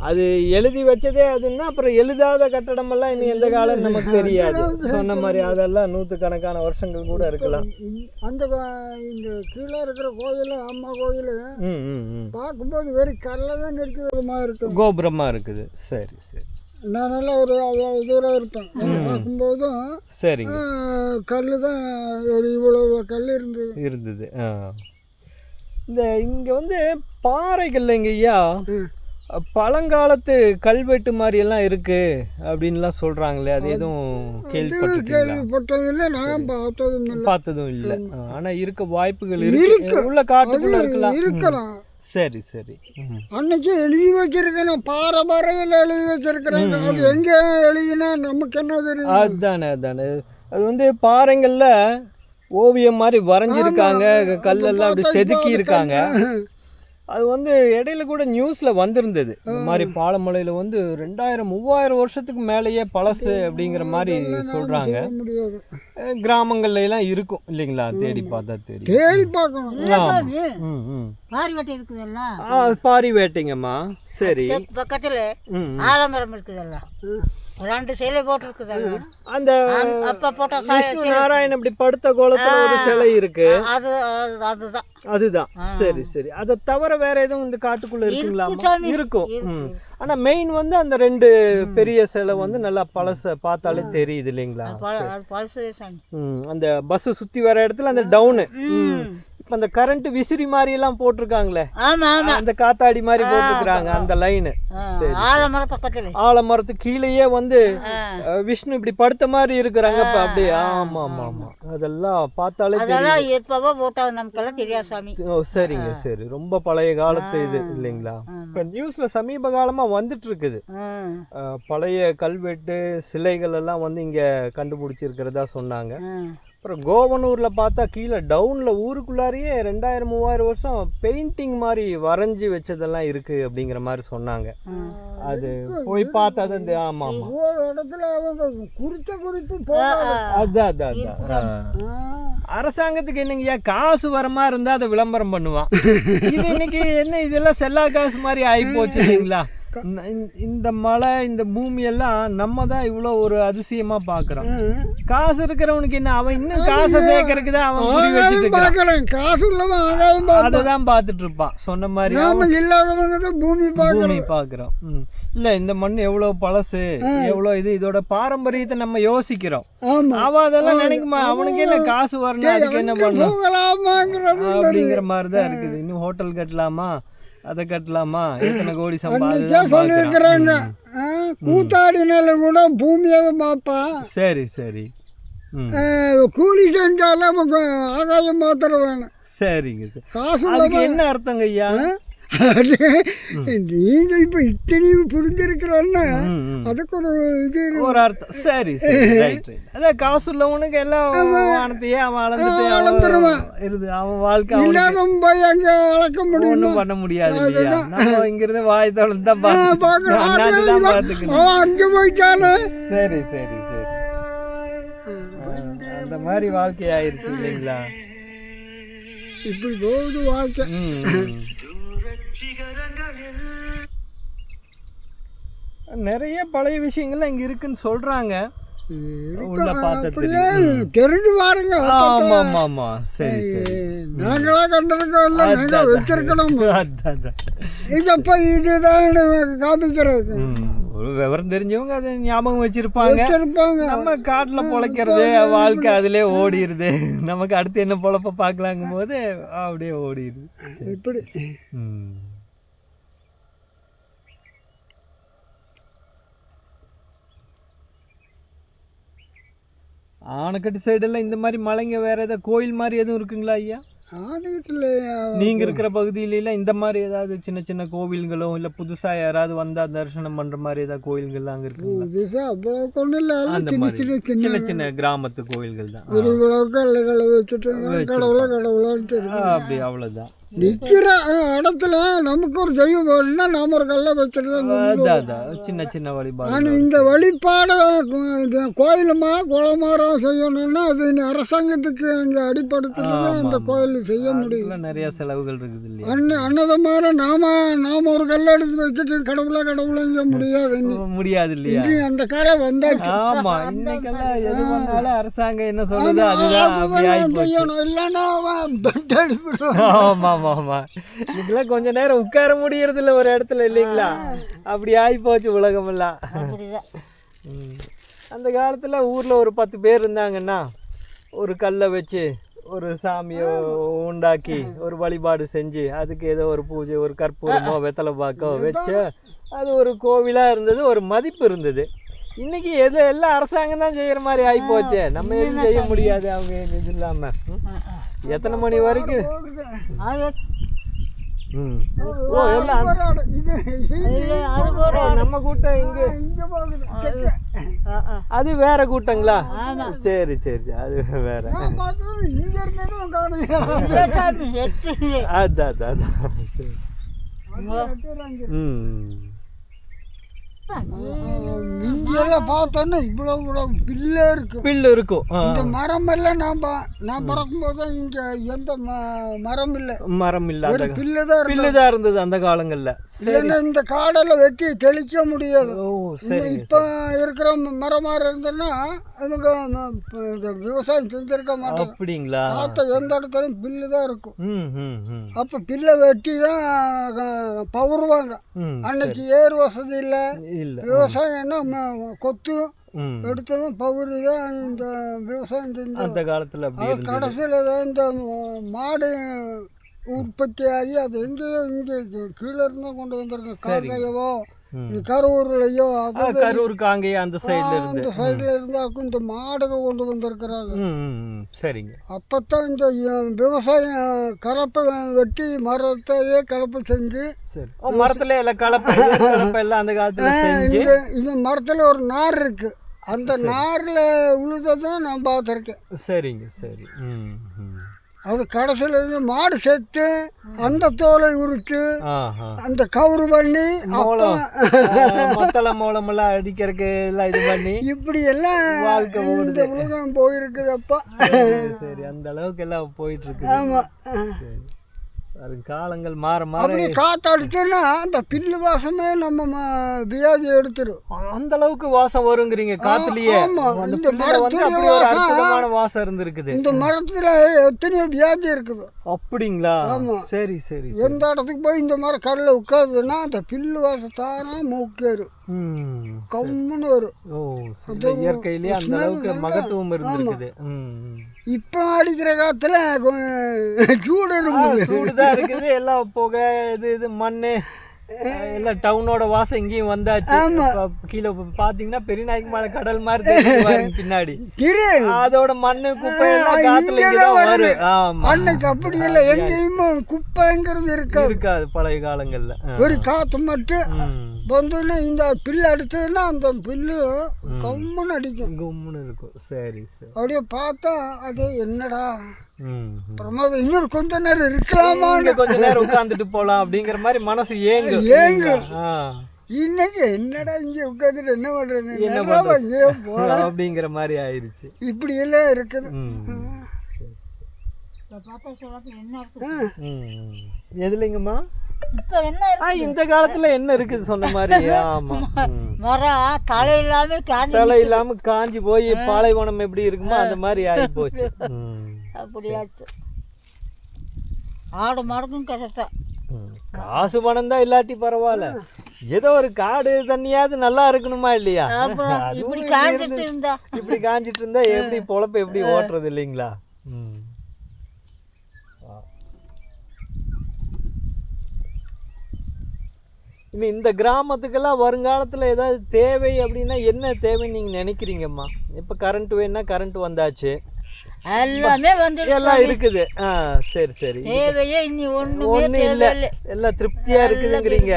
அது எழுதி வச்சதே அதுன்னா அப்புறம் எழுதாத கட்டடமெல்லாம் இனி எந்த காலம் நமக்கு தெரியாது. சொன்ன மாதிரி அதெல்லாம் 100கணக்கான வருஷங்கள் கூட இருக்கலாம். அந்த இந்த கீழே இருக்கிற கோயில், அம்மா கோயில் பார்க்கும்போது வெறும் கல்ல தான் இருக்குது, கோபுரமாக இருக்குது. சரி சரி. நான் நல்லா ஒரு அவ்வளோ தூரம் இருப்பேன் பார்க்கும்போதும் சரிங்க. கல் தான் ஒரு இவ்வளோ கல் இருந்தது. இந்த இங்கே வந்து பாறைகள் ஐயா பழங்காலத்து கல்வெட்டு மாதிரி எல்லாம் இருக்கு அப்படின்லாம் சொல்றாங்களே, அது எதுவும் கேள்விப்பட்டதில்லை, நான் பார்த்ததும் இல்லை. ஆனா இருக்க வாய்ப்புகள் இருக்கு, உள்ள காட்டுக்குள்ள இருக்கலாம். சரி சரி. அன்னைக்கு எழுதி வச்சிருக்கேன், பாறையில் எழுதி வச்சிருக்கிறேன். அது எங்க எழுதினா நமக்கு என்ன தெரியும்? அதானே அது வந்து பாறைங்கள்ல ஓவியம் மாதிரி வரைஞ்சிருக்காங்க, கல்லெல்லாம் அப்படி செதுக்கி இருக்காங்க. அது வந்து இடையில கூட நியூஸில் வந்திருந்தது, இந்த மாதிரி பாலமலையில் வந்து 2000-3000 வருஷத்துக்கு மேலேயே பழசு அப்படிங்கிற மாதிரி சொல்கிறாங்க. கிராமங்கள்ல எல்லாம் இருக்கும் இல்லைங்களா, தேடி பார்த்தா தேடி பார்க்கணும். பாரி வேட்டைங்கம்மா. சரி, பக்கத்தில் ஆலமரம் இருக்குதல்ல, 2 சிலை போட்டிருக்குதல்ல, அந்த அப்பா போட்ட நாராயணன் இப்படி படுத்த கோலத்துல ஒரு சிலை இருக்கு, அதுதான். சரி சரி. அதை தவிர வேற எதுவும் இந்த காட்டுக்குள்ள இருக்குங்களா? இருக்கும். ஆனா மெயின் வந்து அந்த 2 பெரிய சிலை வந்து நல்லா பழச பார்த்தாலே தெரியுது இல்லைங்களா? அந்த பஸ் சுத்தி வர இடத்துல அந்த டவுனு, இப்ப அந்த கரண்ட் விசிறி மாதிரி எல்லாம் போட்டிருக்காங்களே, அந்த காத்தாடி மாதிரி போட்டிருக்காங்க அந்த லைனு. ஆலமரத்துக்கு கீழேயே வந்து விஷ்ணு இப்படி படுத்த மாதிரி இருக்கிறாங்க அப்படியே. ஆமா ஆமா ஆமா, அதெல்லாம் பார்த்தாலே சரிங்க. சரி, ரொம்ப பழைய காலத்து இது இல்லைங்களா? இப்ப நியூஸ்ல சமீப காலமா வந்துட்டு இருக்குது, பழைய கல்வெட்டு சிலைகள் எல்லாம் வந்து இங்க கண்டுபிடிச்சிருக்கிறதா சொன்னாங்க. அப்புறம் கோவனூரில் பார்த்தா கீழே டவுனில் ஊருக்குள்ளாரையே 2000-3000 வருஷம் பெயிண்டிங் மாதிரி வரைஞ்சி வச்சதெல்லாம் இருக்குது அப்படிங்கிற மாதிரி சொன்னாங்க. அது போய் பார்த்தா தான் ஆமாம் இடத்துல அவங்க குறிப்பு அதான் அரசாங்கத்துக்கு என்னங்கய்யா, காசு வர மாதிரி இருந்தால் அதை விளம்பரம் பண்ணுவான். இது இன்னைக்கு என்ன இதெல்லாம் செல்லா காசு மாதிரி ஆகி போச்சு இல்லைங்களா? இந்த மலை இந்த பூமி எல்லாம் நம்ம தான் இவ்வளோ ஒரு அதிசயமா பாக்குறோம். காசு இருக்கிறவனுக்கு என்ன, அவன் இன்னும் காசை சேர்க்கறதுக்கு தான் அவன் புரி வச்சுட்டு காசு உள்ளவன் அதைதான் பார்த்துட்டு இருப்பான். சொன்ன மாதிரி பூமி பாக்குறோம். இல்ல இந்த மண் எவ்வளவு பழசு, எவ்வளவு இது, இதோட பாரம்பரியத்தை நம்ம யோசிக்கிறோம். அவன் அதெல்லாம் நினைக்குமா, அவனுக்கு என்ன காசு வரணும், அதுக்கு என்ன பண்ணலாம் அப்படிங்கிற மாதிரிதான் இருக்குது. இன்னும் ஹோட்டல் கட்டலாமா, அதை கட்டலாமா, எத்தனை கோடி சொல்லியிருக்கிறாங்க. கூத்தாடினால கூட பூமியாக பார்ப்பா. சரி சரி. கூலி செஞ்சாலும் ஆகாயம் மாத்திரம் வேணும். சரிங்க சார். காசு என்ன அர்த்தங்க ஐயா? நீங்க இப்ப இத்தனையும் புரிஞ்சிருக்கிறோன்னா அதுக்கு ஒரு அர்த்தம். சரி சரி, ரைட் ரைட். அதான் காசு உள்ளவனுக்கு எல்லாம் வானத்தையே அவன் அளந்துருவான். அவன் வாழ்க்கை இல்லாதவன் போய் அங்க அளக்க முடியும், ஒன்றும் பண்ண முடியாது இல்லையா? நம்ம இங்கிருந்து வாய் தோழன் தான் பார்த்துக்கணும். அங்க போயிட்டானே. சரி சரி சரி, அந்த மாதிரி வாழ்க்கை ஆயிருச்சு இல்லைங்களா? இப்படி போகுது வாழ்க்கை. நிறைய பழைய விஷயங்கள்லாம் இங்க இருக்குன்னு சொல்றாங்க. உள்ள பார்த்தது தெரிஞ்சு பாருங்க. ஆமா ஆமா ஆமா. சரி சரி, நாங்களா கண்டிருக்கோம், நாங்க வச்சிருக்கணும். இதப்ப இதுதான் காமிக்கிறது. ஒரு விவரம் தெரிஞ்சவங்க அதை ஞாபகம் வச்சிருப்பாங்க. நம்ம காட்டுல பொழைக்கிறது வாழ்க்கை அதுலயே ஓடிடுது. நமக்கு அடுத்து என்ன பொழப்ப பார்க்கலாங்கும் போது அப்படியே ஓடிடுது. இப்படி ஆனைக்கட்டு சைடெல்லாம் இந்த மாதிரி மலைங்க வேற ஏதாவது கோயில் மாதிரி எதுவும் இருக்குங்களா ஐயா? ஆனைக்கட்டில் நீங்க இருக்கிற பகுதியில இந்த மாதிரி ஏதாவது சின்ன சின்ன கோவில்களோ இல்ல புதுசா யாராவது வந்தா தரிசனம் பண்ற மாதிரி ஏதாவது கோயில்கள் அங்க இருக்கு? புதுசா அவ்வளோ கொண்டு இல்லை, சின்ன சின்ன கிராமத்து கோயில்கள் தான். கல்லுகளை வச்சுட்டு கடவுளான்ட்டு அப்படி அவ்வளவுதான். நிற்கிற இடத்துல நமக்கு ஒரு தெய்வம் வேணும்னா நாம ஒரு கல்லை வச்சுட்டு சின்ன சின்ன வழிபாடு. ஆனால் இந்த வழிபாடு கோயிலுமா குளமாரம் செய்யணும்னா அது அரசாங்கத்துக்கு அங்கே அடிப்படுத்துறது அந்த கோயில் செய்ய முடியும். நிறைய செலவுகள் இருக்குது இல்லையா? அன்னதமாக நாம ஒரு கல்லை எடுத்து வச்சுட்டு கடவுளை முடியாது இல்லையா? அந்த காலம் வந்தாச்சு. ஆமா, இன்னைக்கெல்லாம் எது பண்ணாலும் அரசாங்கம் என்ன சொல்லுது அதுதான் செய்யணும், இல்லைன்னா ஆமா ஆமாம் ஆமாம். இதுக்கெல்லாம் கொஞ்ச நேரம் உட்கார முடியறது இல்லை ஒரு இடத்துல இல்லைங்களா? அப்படி ஆகிப்போச்சு உலகமெல்லாம். அப்படிதான். அந்த காலத்தில் ஊரில் ஒரு 10 பேர் இருந்தாங்கன்னா ஒரு கல்லை வச்சு ஒரு சாமியை உண்டாக்கி ஒரு வழிபாடு செஞ்சு அதுக்கு ஏதோ ஒரு பூஜை, ஒரு கற்பூரமோ வெத்தலை பாக்கோ வச்சு அது ஒரு கோவிலாக இருந்தது, ஒரு மதிப்பு இருந்தது. இன்னைக்கு எல்லாம் அரசாங்கம் தான் செய்கிற மாதிரி ஆகிப்போச்சு. நம்ம எதுவும் செய்ய முடியாது அவங்க இது இல்லாமல். எத்தனை மணி வரைக்கும்? எல்லாம் நம்ம கூட்டம் இங்கே அது வேற கூட்டங்களா? சரி சரி சரி, அது வேற. அதான் அதான். மிஞ்சியெல்லாம் பார்த்தோன்னா இவ்வளோ பில்லு இருக்கும். பில்லு இருக்கும். இந்த மரம் எல்லாம் நான் பிறக்கும் போது தான் இங்கே எந்த மரம் இல்லை. மரம் இல்லை, ஒரு பில்லு தான் இருந்தது அந்த காலங்களில். இல்லைன்னா இந்த காடெல்லாம் வெட்டி தெளிக்க முடியாது. இப்போ இருக்கிற மரமாக இருந்ததுன்னா அவங்க விவசாயம் செஞ்சிருக்க மாட்டாங்க. அப்படிங்களா? பார்த்த எந்த இடத்துலையும் பில்லு தான் இருக்கும். அப்போ பில்லை வெட்டி தான் பவுருவாங்க. அன்னைக்கு ஏர் வசதி இல்லை, விவசாயம்னா கொத்து எடுத்ததும் பவுரி தான் இந்த விவசாயம் செஞ்சு அந்த காலத்தில். கடைசியில் இந்த மாடு உற்பத்தி ஆகி அது எங்கேயோ இங்கே கீழே இருந்தால் கொண்டு வந்திருக்கோம். காங்காயவோ கரூர்லையோ, அது கரூர் காங்கையா அந்த சைடில் இருந்தாக்கும் இந்த மாடுக கொண்டு வந்திருக்கிறாங்க. சரிங்க. அப்போத்தான் இந்த விவசாயம் கலப்பை வெட்டி மரத்தையே கலப்பை செஞ்சு மரத்துல எல்லாம் அந்த காலத்துல இந்த மரத்தில் ஒரு நார் இருக்கு, அந்த நாரில் உழுததான் நான் பார்த்துருக்கேன். சரிங்க சரி. அது கடைசியில் இருந்து மாடு செத்து அந்த தோலை உரித்து அந்த கவுரு பண்ணி மத்தள மூலமெல்லாம் அடிக்கிறதுக்கு எல்லாம் இது பண்ணி இப்படி எல்லாம் இந்த உலகம் போயிருக்குது அப்பா. சரி, அந்த அளவுக்கு எல்லாம் போயிட்டு இருக்கு. ஆமா, காலங்கள் மாற மாற அப்படி காத்தடிச்சுன்னா அந்த பில்லு வாசமே நம்ம வியாதி எடுத்துரும். அந்த அளவுக்கு வாசம் வருங்கிறீங்க காத்துலயே? இந்த மரத்துல வாசம் இருந்திருக்குது. இந்த மரத்துல எத்தனையோ வியாதி இருக்குது. அப்படிங்களா? சரி சரி. எந்த இடத்துக்கு போய் இந்த மரம் கல்ல உட்காருதுன்னா அந்த பில்லு வாசம் தானா மூக்கேறும், கம்முன்னு வரும். இயற்கையிலேயே அந்த அளவுக்கு மகத்துவம் இருந்திருக்குது. இப்போ அடிக்கிற காத்துல சூடுதான் இருக்குது, எல்லாம் புகை, இது மண்ணு எல்லாம் டவுனோட வாசம் இங்கேயும் வந்தாச்சு. கீழே பாத்தீங்கன்னா பெரியநாயக்கு மலை கடல் மாதிரி தெரியுது பின்னாடி. அதோட மண்ணு குப்பை அன்னைக்கு அப்படி இல்லை, எங்கேயுமே குப்பைங்கிறது இருக்காது பழைய காலங்கள்ல. ஒரு காத்து மட்டும் வந்துன்னா இந்த பில்லு அடிச்சதுன்னா அந்த பில்லு கம்முன்னு அடிக்கும், கும்முன்னு இருக்கும். சரி சரி. அப்படியே பார்த்தா அப்படியே என்னடா பிரமாதம், இன்னொரு கொஞ்ச நேரம் இருக்கலாமா, கொஞ்ச நேரம் உட்காந்துட்டு போலாம் அப்படிங்கிற மாதிரி மனசு ஏங்கு. இன்னைக்கு என்னடா இங்க உட்காந்துட்டு என்ன பண்றேன்னு அப்படிங்கிற மாதிரி ஆயிடுச்சு. இப்படி எல்லாம் இருக்குது. எதுலைங்கம்மா இந்த காலத்துல என்ன இருக்குது சொன்ன மாதிரி? ஆமா, மரம் தலை இல்லாம காஞ்சி போய் பாலைவனம் எப்படி இருக்குமோ அந்த மாதிரி ஆகி போச்சு. அப்படியாச்சு. ஆடு மாடுக்கும் கஷ்டம். காசு பணம் தான் இல்லாட்டி பரவாயில்ல, ஏதோ ஒரு காடு தண்ணியாவது நல்லா இருக்கணுமா இல்லையா? இப்படி காஞ்சிட்டு இருந்தா எப்படி பொழப்பு எப்படி ஓட்டுறது இல்லைங்களா? இனி இந்த கிராமத்துக்கெல்லாம் வருங்காலத்தில் ஏதாவது தேவை அப்படின்னா என்ன தேவைன்னு நீங்கள் நினைக்கிறீங்கம்மா? இப்போ கரண்ட் வேணுன்னா கரண்ட் வந்தாச்சு, எல்லாமே வந்து எல்லாம் இருக்குது. சரி சரி. தேவையே இனி ஒண்ணு இல்ல, எல்லாம் திருப்தியா இருக்குதுங்கிறீங்க.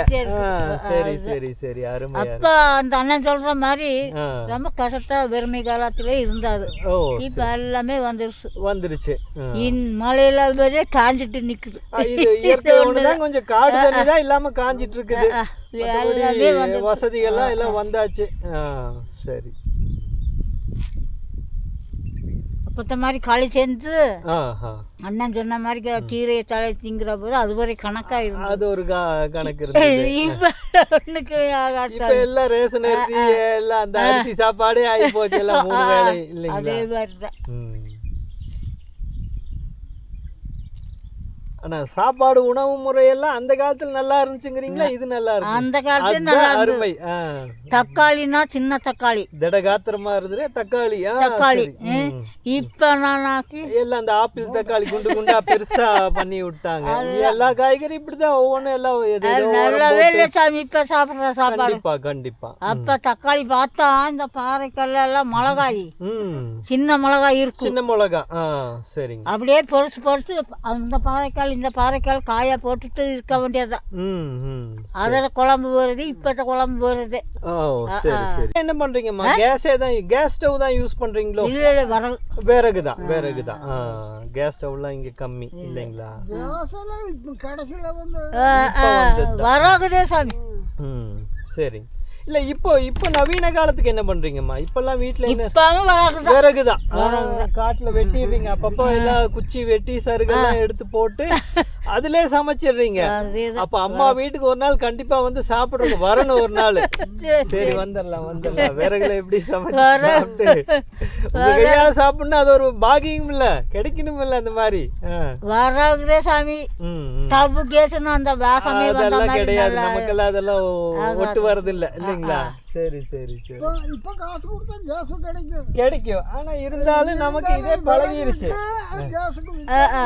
சரி சரி சரி, அருமை. அப்ப அந்த அண்ணன் சொல்ற மாதிரி ரொம்ப கஷ்டா வெறுமை காலத்திலே இருந்தாரு. இப்ப எல்லாமே வந்துருச்சு. மழையில காஞ்சிட்டு நிக்குது. கொஞ்சம் காடு தண்ணிதான் இல்லாம காஞ்சிட்டு இருக்குது, வசதிகள்லாம் எல்லாம் வந்தாச்சு. சரி. அப்பத்த மாதிரி களி செஞ்சு அண்ணன் சொன்ன மாதிரி கீரையை தலை திங்கிற போது அது ஒரு கணக்கா இருந்தது. அது ஒரு கணக்கு இருந்தது. இப்ப எல்லாம் ரேஷன் அரிசி எல்லாம் அந்த அரிசி சாப்பாடே ஆகி போச்சு எல்லாம் 3 வேளை இல்லைங்களா? அதே மாதிரிதான். ஆனா சாப்பாடு உணவு முறையெல்லாம் அந்த காலத்துல நல்லா இருந்துச்சுங்கிறீங்களா? இது நல்லா இருக்கு அந்த காலத்துல நல்லா அதான் இருந்தது. அருமை. தக்காளினா சின்ன தக்காளி திடகாத்திரமா இருந்தது தக்காளி. தக்காளி. சரி. இப்ப நானாக்கி எல்லாம் அந்த ஆப்பிள் தக்காளி குண்டு குண்டா பெருசா பண்ணி விட்டாங்க. எல்லா காய்கறி இப்படிதான் ஒவ்வொன்றும் எல்லாம் ஏதோ நல்லாவே இல்லை சாமி இப்ப சாப்பிடுற சாப்பாடு. கண்டிப்பா கண்டிப்பா. அப்ப தக்காளி பார்த்தா இந்த பாறைக்கல்ல எல்லாம் மிளகாய் சின்ன மிளகாய் இருக்கும், சின்ன மிளகா. சரிங்க. அப்படியே பொறுசு பொறுசு அந்த பாறைக்கால் இந்த பாறைக்கால் காய போட்டுட்டு இருக்க வேண்டியதுதான். அதோட குழம்பு வருது, இப்பத்த குழம்பு வருது. சரி சரி. என்ன பண்றீங்கம்மா? கேஸ் ஸ்டவ் தான் யூஸ் பண்றீங்களோ? இல்ல இல்ல வரகு. விறகுதான் விறகுதான். கேஸ் ஸ்டவ்லாம் இங்க கம்மி இல்லைங்களா? கடைசியில வந்து வரகுதே சாமி. சரி. இல்ல இப்போ இப்போ நவீன காலத்துக்கு என்ன பண்றீங்கம்மா? இப்பெல்லாம் வீட்டுல விறகுதான். காட்டுல வெட்டிடுறீங்க, அப்பப்போ எல்லாம் குச்சி வெட்டி சருகெல்லாம் எடுத்து போட்டு அதுலயே சமைச்சிடுறீங்க. அப்ப அம்மா வீட்டுக்கு ஒரு நாள் கண்டிப்பா வந்து சாப்பிடுறது வரணும் ஒரு நாள். சரி வந்துடலாம் வந்துடலாம். விறகுல எப்படி சமைச்சு சாப்பிட்டு உங்க கையால சாப்பிடணும், அது ஒரு பாகியம் இல்ல, கிடைக்கணும் இல்ல அந்த மாதிரி. வரகுதே சாமி. தப்பு கேஸ்னா அந்த வாசமே அதெல்லாம் கிடையாது நமக்கெல்லாம், அதெல்லாம் ஒட்டு வர்றது இல்ல இல்லைங்களா? சரி சரி சரி. இப்ப காசு கொடுத்தா கேஸ் கிடைக்கும் கிடைக்கும். ஆனா இருந்தாலும் நமக்கு இதே பழகிருச்சு,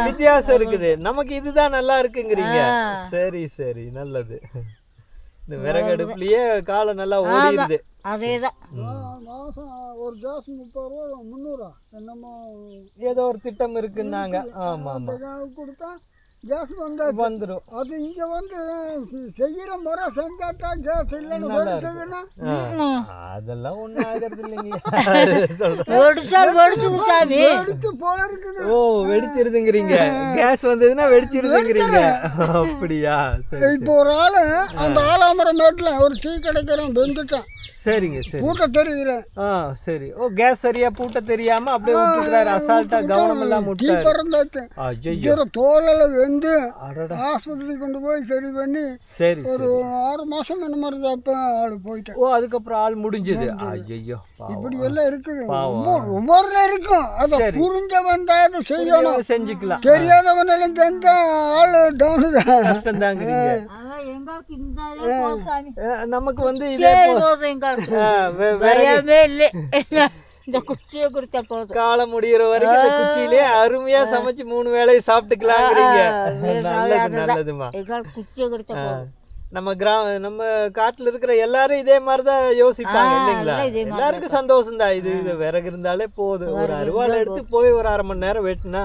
வித்தியாசம் இருக்குது. நமக்கு இதுதான் நல்லா இருக்குங்கிறீங்க. சரி சரி நல்லது. இந்த விறகு அடுப்புலயே காலம் நல்லா ஓடிடுது. அதேதான். மாசம் ஒரு கேஸ் 30 ரூபா 300 என்னமோ ஏதோ ஒரு திட்டம் இருக்குன்னாங்க. ஆமா ஆமா கொடுத்தா கேஸ் வந்துடும். அது இங்க வந்து செய்யற முறை செஞ்சாட்டா கேஸ் இல்லைன்னு அதெல்லாம் ஒண்ணும் ஆகிறது இல்லைங்க. ஓ வெடிச்சிருதுங்கிறீங்க, கேஸ் வந்ததுன்னா வெடிச்சிருதுங்கிறீங்க. அப்படியா? இப்போ ஒரு ஆளு அந்த ஆலாமரம் மேட்டுல ஒரு டீ கிடைக்கிறோம் வெந்துட்டான். சரிங்க சரி. பூட்ட தெரியல. சரி. ஓ கேஸ் சரியா பூட்ட தெரியாம அப்படியே விட்டுறாரு, அசால்ட்டா கவனம் எல்லாம் முட்டாச்சு. ஐயோ தோலல வெந்து ஆஸ்பத்திரி கொண்டு போய் சரி பண்ணி சரி ஒரு 6 மாசம் என்ன மாதிரி அப்ப ஆள் போயிட்டேன். ஓ அதுக்கப்புறம் ஆள் முடிஞ்சது. ஐயோ இப்படி எல்லாம் இருக்குது, ஒவ்வொரு இருக்கும். அத புரிஞ்ச வந்தா அதை செய்யணும், செஞ்சுக்கலாம். தெரியாதவன் எல்லாம் செஞ்சா ஆளு டவுனு தான், கஷ்டம் தாங்கிறீங்க. நமக்கு வந்து காலம் முடிகிற வரைக்கும் இந்த குச்சியிலே அருமையா சமைச்சு 3 வேளையை சாப்பிட்டுக்கலாங்கிறீங்க. நல்லது நல்லதுமா. நம்ம நம்ம காட்டுல இருக்கிற எல்லாரும் இதே மாதிரிதான் யோசிப்பாங்க இல்லைங்களா? எல்லாருக்கும் சந்தோஷம் தான். இது விறகு இருந்தாலே போதும். ஒரு அருவாள் எடுத்து போய் ஒரு 1/2 மணி நேரம் வெட்டினா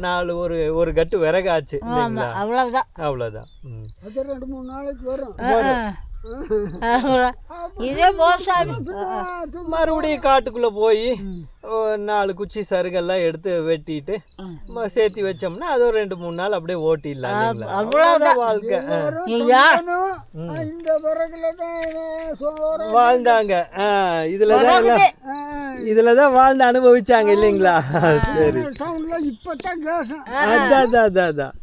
4 ஒரு கட்டு விறகு ஆச்சு இல்லைங்களா? அவ்வளவுதான் அவ்வளவுதான். 2-3 நாளைக்கு வரும். இதே மறுபடியும் காட்டுக்குள்ள போய் 4 குச்சி சருகெல்லாம் எடுத்து வெட்டிட்டு சேர்த்தி வச்சோம்னா அது ஒரு 2-3 நாள் அப்படியே ஓட்டிடலாம். அவ்வளவுதான் வாழ்க்கை. வாழ்ந்தாங்க. இதுலதான் வாழ்ந்து அனுபவிச்சாங்க இல்லைங்களா? சரி. அதான்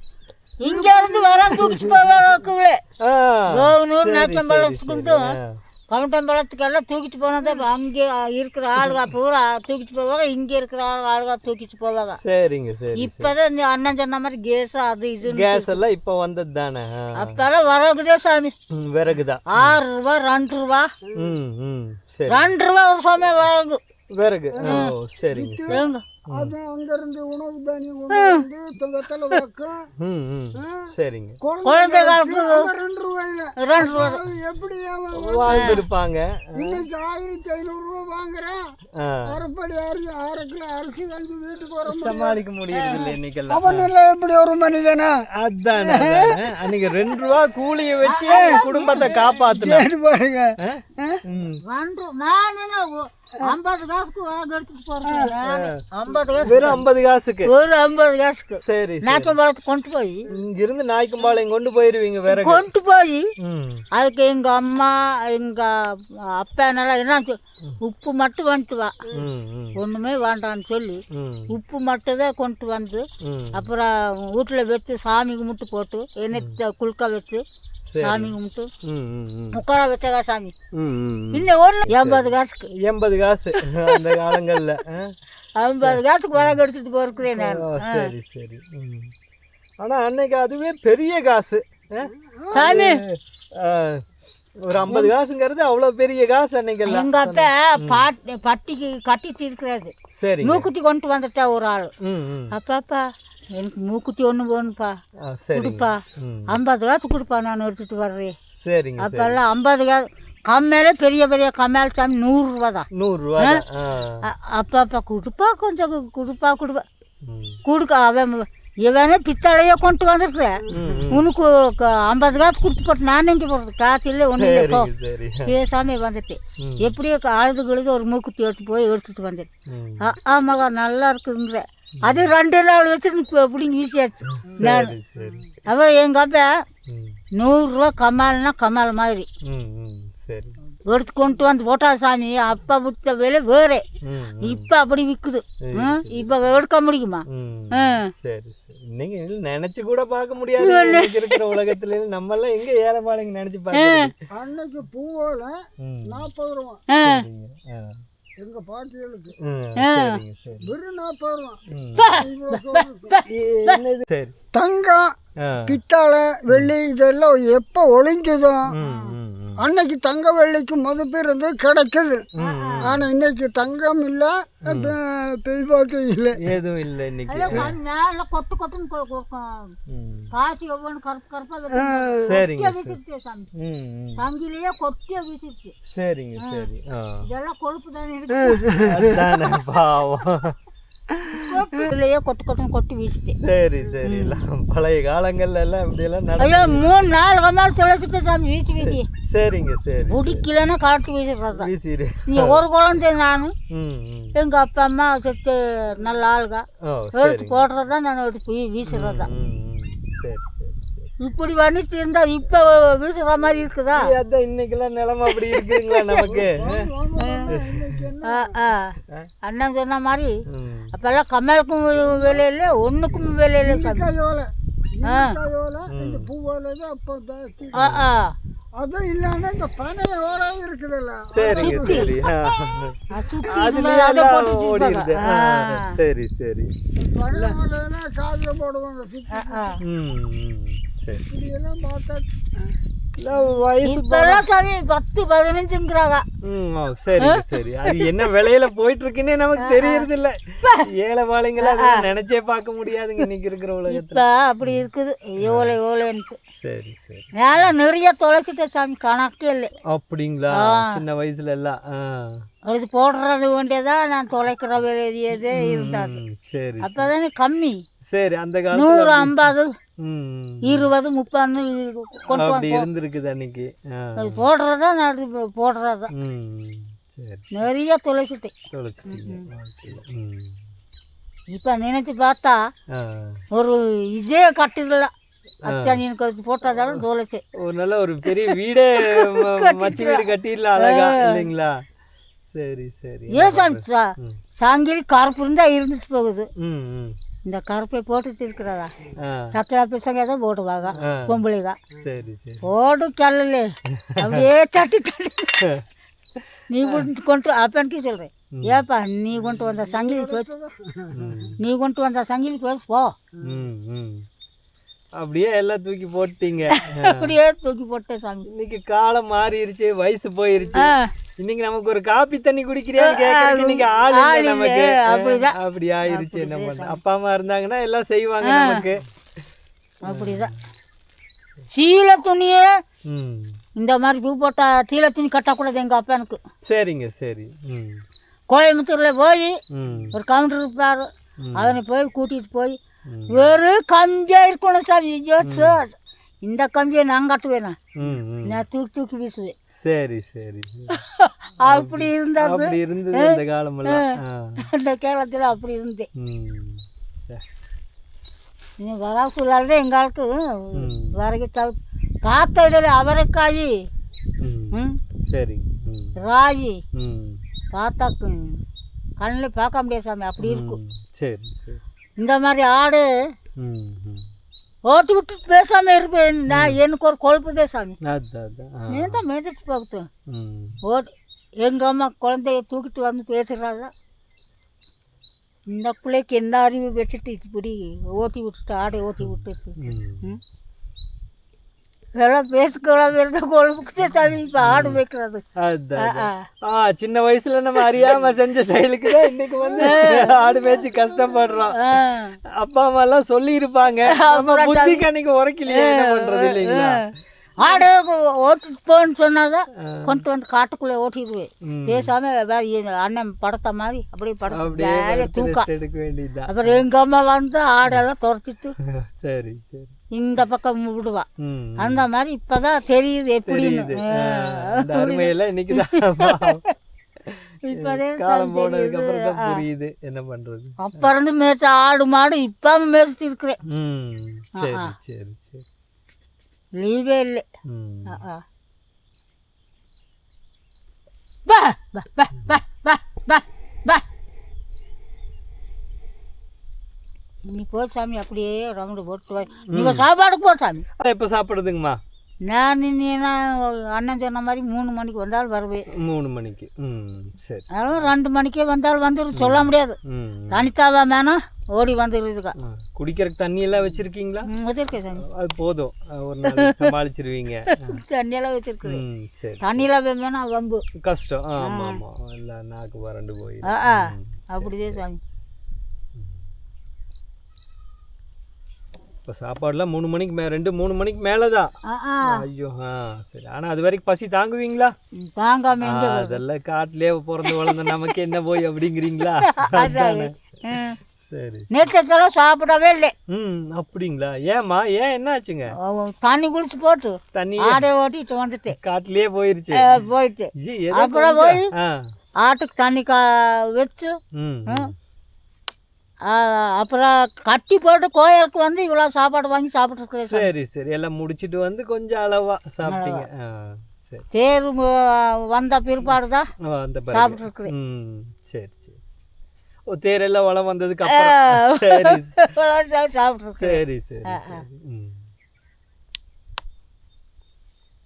இங்க இருந்து வர தூக்கிட்டு போவாங்க. கோவனூர் நாச்சம்பழத்துக்கும் கவுண்டம்பழத்துக்கெல்லாம் தூக்கிட்டு போனதே. அங்கே இருக்கிற ஆளுகா பூரா தூக்கிட்டு போவாங்க, இங்க இருக்கிற ஆளுகா தூக்கிட்டு போவாங்க. சரிங்க சரி. இப்பதான் இந்த அண்ணன் சொன்ன மாதிரி கேஸ் அது இது கேஸ் எல்லாம் இப்ப வந்தது தானே. அப்பெல்லாம் விறகுதே சாமி. விறகுதான். 6 ரூபா 2 ரூபா 2 ரூபா ஒரு சமயம் விறகு. விறகு. சரிங்க. அது அங்கிருந்து உணவு தானியம் கொண்டு வெத்தலை வைக்கும். சரிங்க. குழந்தை காலத்துக்கு 2 ரூபாயில 2 ரூபா எப்படி வாழ்ந்துருப்பாங்க. இன்னைக்கு 1500 ரூபா வாங்குறேன். அரைப்படி 6 கிலோ அரிசி வாங்கி வீட்டுக்கு வர சமாளிக்க முடியறது இல்லை இன்னைக்கெல்லாம். அவன் எல்லாம் எப்படி ஒரு மனிதனா? அதான் அன்னைக்கு 2 ரூபா கூலிய வச்சு குடும்பத்தை காப்பாத்துனாரு பாருங்க. 50 காசுக்கு எடுத்துட்டு போறேன். 50 காசு, வெறும் 50 காசுக்கு, ஒரு 50 காசுக்கு. சரி. நாய்க்கம்பாளத்துக்கு கொண்டு போய் இங்க இருந்து நாய்க்கம்பாளையம் கொண்டு போயிருவீங்க விறகு கொண்டு போய். அதுக்கு எங்க அம்மா எங்க அப்பா நல்லா என்ன உப்பு மட்டும் வந்துட்டு வா, ஒண்ணுமே வேண்டான்னு சொல்லி உப்பு மட்டும் தான் கொண்டு வந்து அப்புறம் வீட்டுல வச்சு சாமி கும்பிட்டு போட்டு எண்ணெய் குளுக்க வச்சு சாமி கும்பிட்டு உட்கார வச்சா சாமி. இன்னும் ஒண்ணு 80 காசுக்கு 80 காசு அந்த காலங்கள்ல 50 காசுக்கு விறகு எடுத்துட்டு போறேன் நான். சரி சரி. ஆனா அன்னைக்கு அதுவே பெரிய காசு. சாமி ஒரு 50 காசுங்கிறது அவ்வளவு பெரிய காசு அன்னைக்கெல்லாம். எங்க அப்பா பட்டிக்கு கட்டிட்டு இருக்கிறாரு. சரி. மூக்குத்தி கொண்டு வந்துட்டா ஒரு ஆள். அப்பாப்பா எனக்கு மூக்குத்தி ஒன்று வேணுப்பா, கொடுப்பா, 50 காசு கொடுப்பா, நான் எடுத்துட்டு வர்றேன். சரிங்க. அப்பெல்லாம் 50 காசு கம்மியில பெரிய பெரிய கம்மியால் சாமி 100 ரூபா தான். 100 ரூபா. அப்பாப்பா கொடுப்பா, கொஞ்சம் கொடுப்பா கொடுக்க. அவன் இவனே பித்தளையே கொண்டு வந்திருக்கிற, உனக்கு 50 காசு கொடுத்து போட்டு நான் எங்கே போகிறது, காசு இல்லை ஒன்றும் இல்லைப்போ பேசாமல் வந்துட்டு எப்படியோ அழுது கழுது ஒரு மூக்குத்தி எடுத்துட்டு வந்துட்டு ஆமாங்க நல்லா இருக்குங்கிற. அது 2 நாள் வச்சுட்டு பிடிங்கி வீசியாச்சு. நான் அப்புறம் எங்கள் அப்பா 100 ரூபா கமால்னா கமால் மாதிரி எடுத்து கொண்டு வந்து போட்டா சாமி. அப்பா விட்ட விலை வேறு, இப்போ அப்படி விற்குது. இப்போ எடுக்க முடியுமா? சரி சரி. நீங்க நினைச்சு கூட பார்க்க முடியாது இருக்கிற உலகத்துல. நம்ம எல்லாம் எங்க ஏழைப்பாளைங்க நினைச்சு பார்க்க. அன்னைக்கு பூவோல 40 ரூபா எங்க பாட்டிகளுக்கு, வெறும் 40 ரூபா. தங்கம் பித்தளை வெள்ளி இதெல்லாம் எப்போ ஒளிஞ்சதோ அன்னைக்கு தங்க வெள்ளிக்கு மதிப்பு இருந்து கிடைக்குது. ஆனால் இன்னைக்கு தங்கம் இல்லை, பெய்பாக்கு இல்லை, எதுவும் இல்லை. இன்னைக்கு கொட்டு கொட்டுன்னு காசு எவ்வளோ கருப்பு கருப்பா. சரிங்க. சங்கிலேயே கொட்டியா வீசிடுச்சு. சரிங்க சரி. இதெல்லாம் கொழுப்பு தானே இருக்கு. பாவம். இதுலயே கொட்டு கொட்டுன்னு கொட்டி வீசிட்டு. சரி சரி. பழைய காலங்கள்ல எல்லாம் இப்படி எல்லாம் ஐயோ 3-4 கம்மால் தொலைச்சிட்டு சாமி வீசி வீசி. சரிங்க சரி. பிடிக்கலன்னா காட்டு வீசிடுறதா. வீசிடு. நீ ஒரு குழந்தை நானும் எங்க அப்பா அம்மா செத்து நல்ல ஆளுங்க எடுத்து போடுறதா, நான் எடுத்து வீசுறதா. சரி சரி. இப்படி பண்ணிட்டு இருந்தா இப்ப வீசுற மாதிரி இருக்குதா? அதான் இன்னைக்கெல்லாம் நிலைமை அப்படி இருக்குங்களா நமக்கு? அண்ணன் சொன்ன மாதிரி அப்பெல்லாம் கம்மலுக்கும் வேலை இல்லை, ஒன்றுக்கும் வேலை இல்லை சாமி. அதுவும் இல்லாம இந்த பனையோட இருக்குதுல்ல. சரிங்க சரி. ஓடிடுது. சரி சரி. காதுல போடுவாங்க. இப்படியெல்லாம் பார்த்தா இப்பெல்லாம் சாமி 10-15ங்கிறாங்க. சரி சரி. அது என்ன விலையில போயிட்டு இருக்குன்னே நமக்கு தெரியறது இல்ல. ஏழை வாழைங்களா நினைச்சே பார்க்க முடியாதுங்க இன்னைக்கு இருக்கிற உலகத்துல. அப்படி இருக்குது ஓலை ஓலைன்னு. சரி சரி. நல்லா நிறைய தொலைச்சிட்ட சாமி, கணக்கே இல்லை. அப்படிங்களா? சின்ன வயசுல எல்லாம் அது போடுறது வேண்டியதா நான் தொலைக்கிற வேலையதே இருந்தாது. சரி. அப்பதானே கம்மி. சரி. அந்த 100, 50, 20, 30 கொண்டு அப்படி இருந்திருக்குது அன்னைக்கு. அது போடுறதா நான் போடுறதா. சரி. நிறைய தொலைச்சிட்டேன். இப்ப நினைச்சு பார்த்தா ஒரு இதே கட்டிடலாம். அத்தானியன் கழுத்து போட்டாதாலும் தொலைச்சு ஒரு நல்ல ஒரு பெரிய வீடே மச்சி வீடு கட்டிடலாம் அழகா, இல்லைங்களா? சரி சரி. ஏன் சாமி சாங்கிலி கருப்பு இருந்தா இருந்துட்டு போகுது. இந்த கருப்பை போட்டுட்டு இருக்கிறதா சக்கரை பசங்க தான் போடுவாங்க பொம்பளைங்க. சரி சரி. போடு கல்லு அப்படியே தட்டி தட்டி நீ கொண்டு அப்பனுக்கு சொல்கிறேன், ஏப்பா நீ கொண்டு வந்த சங்கிலி போச்சு, நீ கொண்டு வந்த சங்கிலி போச்சு போ. அப்படியே எல்லாம் தூக்கி போட்டீங்க. அப்படியே தூக்கி போட்டேன் சாமி. இன்னைக்கு காலம் மாறிடுச்சு, வயசு போயிருச்சு. இன்னைக்கு நமக்கு ஒரு காப்பி தண்ணி குடிக்கிறேன்னு கேட்கறதுக்கு இன்னைக்கு ஆள் இல்லை நமக்கு. அப்படிதான் அப்படி ஆயிருச்சு. என்ன பண்ண, அப்பா அம்மா இருந்தாங்கன்னா எல்லாம் செய்வாங்க நமக்கு. அப்படிதான். சீலை துணியே இந்த மாதிரி பூ போட்டா சீலை துணி கட்டக்கூடாது எங்கள் அப்பா எனக்கு. சரிங்க சரி. கோயம்புத்தூரில் போய் ஒரு கவுண்டர் இருப்பார், அவனை போய் கூட்டிகிட்டு போய் வெறும் கம்பியாக இருக்கணும் சாமி. இந்த கம்பியை நான் கட்டுவேன், நான் தூக்கி தூக்கி வீசுவேன். சரி சரி. அப்படி இருந்தது அந்த காலமெல்லாம். அந்த காலத்தில் அப்படி இருந்தேன். நீ வரா சொல்லாத எங்களுக்கு வரகு காத்த இதில் அவரைக்காய் சரி ராகி பார்த்தாக்கு கண்ணில் பார்க்க முடியாது சாமி, அப்படி இருக்கும். சரி சரி. இந்த மாதிரி ஆடு ஓட்டு விட்டு பேசாமல் இருப்பேன் நான். எனக்கு ஒரு கொழுப்புதே சாமி. நீ தான் மேய்ச்சிட்டு போகட்டும். ஓட்டு எங்கள் அம்மா குழந்தைய தூக்கிட்டு வந்து பேசுகிறாங்க. இந்த பிள்ளைக்கு என்ன அறிவு வச்சுட்டு இப்படி ஓட்டி விட்டுட்டு ஆடை ஓட்டி விட்டுருக்கு. இதெல்லாம் பேசுக்கலாம் இருந்த கொழுப்புக்கு சாமி இப்போ ஆடு வைக்கிறது. சின்ன வயசுல நம்ம அறியாம செஞ்ச செயலுக்கு தான் இன்னைக்கு வந்து ஆடு மேய்ச்சி கஷ்டப்படுறோம். அப்பா அம்மா எல்லாம் சொல்லி இருப்பாங்க, நம்ம புத்திக்கு அன்னைக்கு உரைக்கலையே, என்ன பண்றது இல்லைங்களா? ஆடு ஓட்டிட்டு போன்னு சொன்னாதான் கொண்டு வந்து காட்டுக்குள்ளே ஓட்டிடுவேன். பேசாம அண்ணன் படத்த மாதிரி அப்படியே படத்தை தூக்கம் எடுக்க வேண்டியதுதான். அப்புறம் எங்க அம்மா வந்து ஆடெல்லாம் துரத்திட்டு சரி சரி இந்த பக்கம் விடுவா. அந்த மாதிரி இப்பதான் தெரியுது எப்படின்னு. அருமையில இன்னைக்குதான் இப்பதே காலம் போனதுக்கு அப்புறம் தான் புரியுது என்ன பண்றது. அப்ப இருந்து மேய்ச்ச ஆடு மாடு இப்ப மேய்ச்சிட்டு இருக்கிறேன். சரி சரி சரி, லீவே இல்லை. நீ போ சாமி, அப்படியே ரவுண்டு போட்டு நீங்கள் சாப்பாடு போ சாமி. எப்போ சாப்பிடுதுங்கம்மா? நான் நீனா அண்ணன் சொன்ன மாதிரி 3 மணிக்கு வந்தாலும் வருவேன். 3 மணிக்கு? சரி. அதனால 2 மணிக்கே வந்தாலும் வந்துடும், சொல்ல முடியாது. தனித்தாவா வேணா ஓடி வந்துடுதுக்கா. குடிக்கிறதுக்கு தண்ணி எல்லாம் வச்சிருக்கீங்களா? வச்சிருக்கேன் சாமி. அது போதும், ஒரு நாள் சமாளிச்சிருவீங்க. தண்ணியெல்லாம் வச்சிருக்கேன். சரி. தண்ணியெல்லாம் வேணும்னா வம்பு கஷ்டம். ஆமாம் ஆமாம், இல்லை நாக்கு வறண்டு போய். அப்படிதான் சாமி. இப்போ சாப்பாடுலாம் 3 மணிக்கு 2-3 மணிக்கு மேலே தான். ஐயோ சரி. ஆனால் அது வரைக்கும் பசி தாங்குவீங்களா? தாங்காம அதெல்லாம் காட்டிலே பிறந்து வளர்ந்த நமக்கு என்ன போய் அப்படிங்கிறீங்களா? சரி. நேற்றுக்கெல்லாம் சாப்பிடவே இல்லை. அப்படிங்களா? ஏம்மா, ஏன் என்ன ஆச்சுங்க? தண்ணி குளிச்சு போட்டு தண்ணி ஆடை ஓட்டிட்டு வந்துட்டேன். காட்டிலே போயிடுச்சு. போயிட்டு அப்புறம் போய் ஆட்டுக்கு தண்ணி வச்சு அப்புறம் கட்டி போட்டு கோயிலுக்கு வந்து இவ்வளோ சாப்பாடு வாங்கி சாப்பிட்ருக்கேன். சரி சரி, எல்லாம் முடிச்சுட்டு வந்து கொஞ்சம் அளவா சாப்பிட்டீங்க. சரி. தேர் வந்த பிற்பாடு தான் சாப்பிட்ருக்குறேன். சரி சரி. ஓ, தேரெல்லாம் வளம் வந்ததுக்கு அப்புறம். சரி சாப்பிட்ருக்கேன். சரி சரி.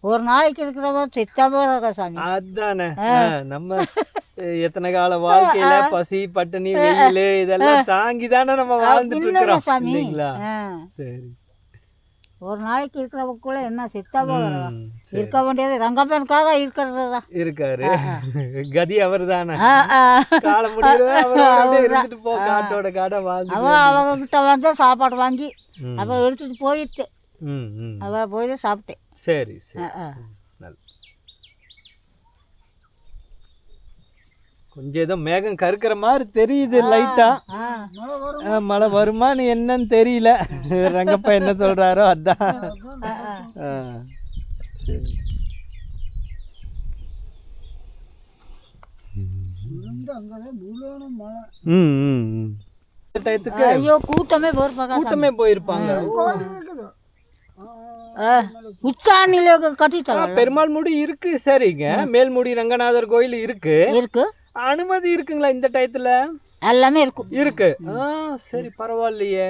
ஒரு நாளைக்கு இருக்கிறவ செத்தாவே இருக்கா சாமி. அதானே, நம்ம எத்தனை கால வாழ்க்கையில பசி பட்டினி வெயில் இதெல்லாம் தாங்கி தானே நம்ம வாழ்ந்துட்டு இருக்கிறோம் சாமி. சரி. ஒரு நாளைக்கு இருக்கிறவக்குள்ள என்ன செத்தாவே இருக்க வேண்டியது ரங்கப்பனுக்காக இருக்கிறதா இருக்காரு. கதி அவர் தானே, காலம் முடிவு இருந்துட்டு போ, காட்டோட காட வாழ்ந்து. அவங்க கிட்ட வந்து சாப்பாடு வாங்கி அப்புறம் எடுத்துட்டு போயிட்டு அவ போய் தான் சாப்பிட்டேன். சரி சரி. கொஞ்சம் ஏதோ மேகம் கருக்கிற மாதிரி தெரியுது லைட்டா. மழை வருமானு என்னன்னு தெரியல. ரங்கப்பா என்ன சொல்றாரோ அதான். சரி. கூட்டமே போயிருப்பாங்க. உச்சாணியில கட்டிட்டாங்க. பெருமாள் முடி இருக்கு. சரிங்க. மேல்முடி ரங்கநாதர் கோயில் இருக்கு. அனுமதி இருக்குங்களா இந்த டயத்துல? எல்லாமே இருக்கும். இருக்கு. சரி, பரவாயில்லையே.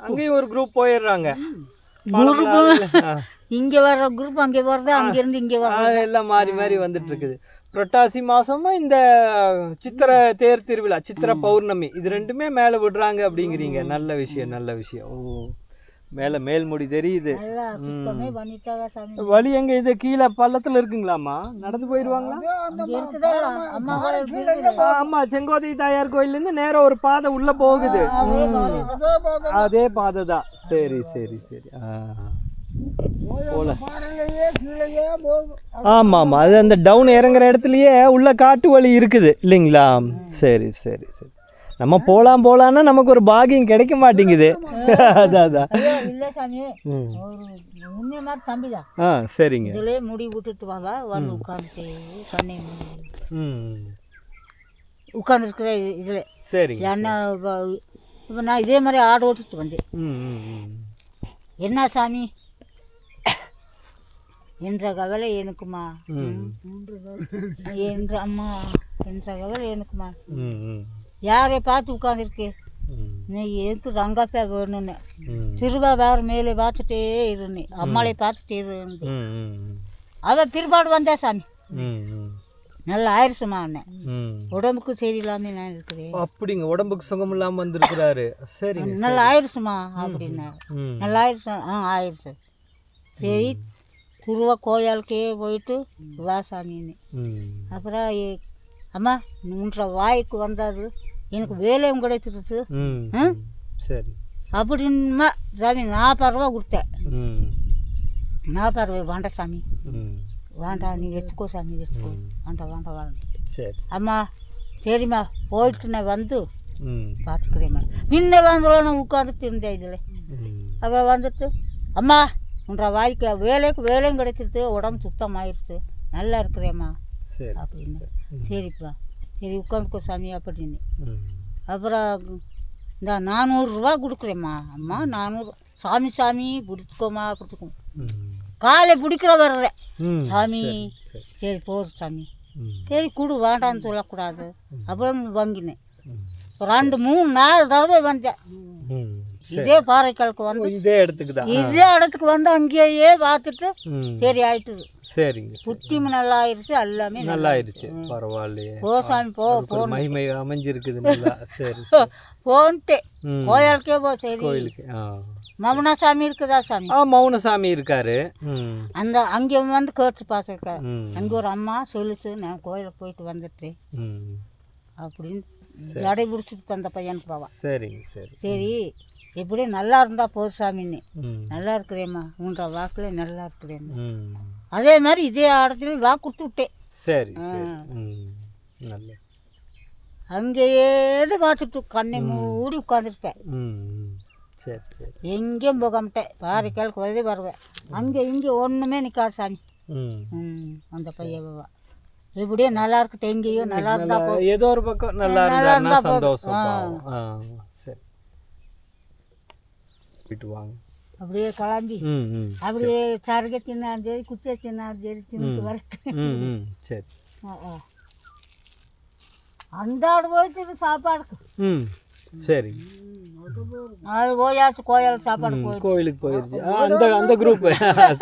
அங்கேயும் ஒரு குரூப் போயிடுறாங்க. இங்க வர்ற குரூப் அங்கே வருது, அங்க இருந்து இங்க வருது, எல்லாம் மாறி மாறி வந்துட்டு இருக்குது. புரட்டாசி மாசமா இந்த சித்திர தேர் திருவிழா, சித்திர பௌர்ணமி, இது ரெண்டுமே மேல விடுறாங்க அப்படிங்கிறீங்க. நல்ல விஷயம், நல்ல விஷயம். ஓ, மேல மேல்முடி தெரியுது. வழி எங்க? இது கீழே பள்ளத்துல இருக்குங்களாமா? நடந்து போயிருவாங்களா? ஆமா, செங்கோதை தாயார் கோயில்ல இருந்து நேரம் ஒரு பாதை உள்ள போகுது. அதே பாதை தான். சரி சரி சரி. ஆமா ஆமா, அது அந்த டவுன் இறங்குற இடத்துலயே உள்ள காட்டு வழி இருக்குது இல்லைங்களா? சரி சரி சரி. நம்ம போலான்னா நமக்கு ஒரு பாக்கியம் கிடைக்க மாட்டேங்குது. அதான். சரிங்க. இதுலயே முடி விட்டுட்டு வாங்க, வந்து உட்காந்துட்டு கண்ணை உட்காந்துருக்குற இதுல. சரிங்க. என்ன இப்போ நான் இதே மாதிரி ஆடு ஓட்டிட்டு வந்தேன். என்ன சாமி என்ற கவலை எனக்குமா, என்ற அம்மா என்ற கவலை எனக்குமா. யாரை பார்த்து உட்காந்துருக்கு? நீ எதுக்கு ரங்கப்பா வேணும்னு திருவா வேறு மேலே பார்த்துட்டே இருந்தேன், அம்மாளை பார்த்துட்டே இருந்தேன். அவள் பிற்பாடு வந்தா சாமி. நல்லா ஆயிடுச்சுமா அண்ணன். ம். உடம்புக்கு சரியில்லாம நான் இருக்கிறேன். அப்படிங்க, உடம்புக்கு சுகம் இல்லாம வந்திருக்கிறாரு. சரிங்க. நல்லா ஆயிடுச்சுமா அப்படின்னாரு. ம். நல்லா ஆயிடுச்சு. ஆயிடுச்சு. சரி துருவா கோயிலுக்கே போயிட்டு வா சாமின்னு. ம். அப்புறம் அம்மா உன்ற வாய்க்கு வந்தாது எனக்கு வேலையும் கிடைச்சிருச்சு ம். சரி. அப்படின்மா சாமி 40 ரூபா கொடுத்தேன். ம். 40 ரூபாய் வேண்டாம் சாமி, ம். வேண்டாம் நீ வச்சுக்கோ சாமி, வச்சுக்கோ, வேண்டாம் வேண்டாம் வேண்டாம். சரி. அம்மா சரிம்மா போயிட்டு நான் வந்து ம். பார்த்துக்கிறேம்மா. முன்ன வந்து உட்காந்துட்டு இருந்தேன் இதில். ம். அப்புறம் வந்துட்டு அம்மா உன்ற வாய்க்கு வேலையும் கிடைச்சிருச்சு, உடம்பு சுத்தமாயிருச்சு, நல்லா இருக்கிறேம்மா சரி. அப்படின்னு. சரிப்பா சரி உட்காந்துக்கோ சாமி அப்படின்னு. ம். அப்புறம் இந்த 400 ரூபா கொடுக்குறேம்மா. அம்மா 400 சாமி சாமி பிடிச்சிக்கோமா பிடிச்சிக்கோ. ம். காலை பிடிக்கிற வர்றேன் ம். சாமி. சரி. சரி போதும் சாமி, ம். சரி கொடு வேண்டான்னு சொல்லக்கூடாது. அப்புறம் வாங்கினேன். ம். 2 3 4 தடவை வந்தேன். ம். இதே பாறைக்காலுக்கு வந்து இதே இடத்துக்குதான். இதே இடத்துக்கு வந்து அங்கேயே பார்த்துட்டு ம். சரி ஆயிட்டுது. சரிங்க. புத்தியும் நல்லா ஆயிடுச்சு, எல்லாமே நல்லா ஆயிடுச்சு. பரவாயில்லையே. போ சாமி போ ஒரு மகிமை அமைஞ்சிருக்குது நல்லா. சரி. போன்ட்டு ம். கோயிலுக்கே போ. சரி கோயிலுக்கு. மௌன சாமி இருக்குதா சாமி? மௌனசாமி இருக்காரு. ம். அந்த அங்கே வந்து கேட்டு பார்த்துருக்கேன். ம். அங்கே ஒரு அம்மா சொல்லிச்சு நான் கோயிலுக்கு போயிட்டு வந்துட்டேன் ம். அப்படின்னு ஜடை பிடிச்சிட்டு அந்த பையனுக்கு பாவா. சரிங்க. சரி. சரி எப்படி நல்லா இருந்தா போதும் சாமின்னு. ம். நல்லா இருக்கிறேம்மா உன்ற வாக்கில் நல்லா இருக்கிறேம்மா. ம். அதே மாதிரி இதே இடத்துல வாக்கு கொடுத்து விட்டேன். சரி. சரி. ம். நல்ல. அங்கேயே பார்த்துட்டு கண்ணை மூடி உட்காந்துருப்பேன். ம். சரி. சரி. எங்கேயும் போக மாட்டேன், பாறைக்காலுக்கு வரதே வருவேன். அங்கே இங்கே ஒன்றுமே நிற்காது சாமி. ம். அந்த பையன் பாவா எப்படியோ நல்லா இருக்கட்டும், எங்கேயோ நல்லா இருந்தா போ. ஏதோ ஒரு பக்கம் நல்லா இருந்தா சந்தோஷம். சரி. போயிட்டு வாங்க. அப்படியே கிளம்பி ம். ம். அப்படியே சருகை தின்னாலும் சரி குச்சியை தின்னாலும் சரி தின்னுட்டு வரட்டு. ம். ம். சரி. அந்த ஆடு போயிட்டு சாப்பாடுக்கு. ம். சரி. அது போயாச்சு கோயில் சாப்பாடு போயிடுச்சு. கோயிலுக்கு போயிருச்சு. அந்த குரூப்.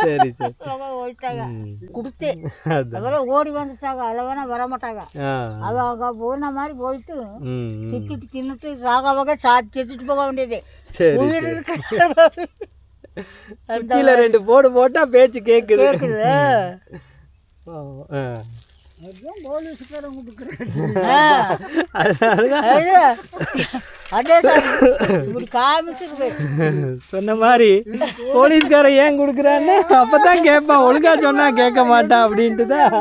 சரி. சரி. போயிட்டாங்க கொடுத்து. அதான். அப்புறம் ஓடி வந்துட்டாங்க, அளவானா வர மாட்டாங்க. அது அவங்க போன மாதிரி போயிட்டு ம். ம். திட்டிட்டு தின்னுட்டு சாக வகை செத்துட்டு போக வேண்டியது. சரி. உயிர் இருக்கு கீழே 2 போடு போட்டா பேச்சு கேக்குது. கேக்குது. அதுதான் போலீஸ்காரன் கொடுக்குறேன். அதே சார் இப்படி காமிச்சிருக்கு. சொன்ன மாதிரி போலீஸ்காரன் ஏன் கொடுக்குறான்னு அப்பதான் கேட்பான், ஒழுங்கா சொன்னா கேட்க மாட்டான் அப்படின்ட்டு தான்.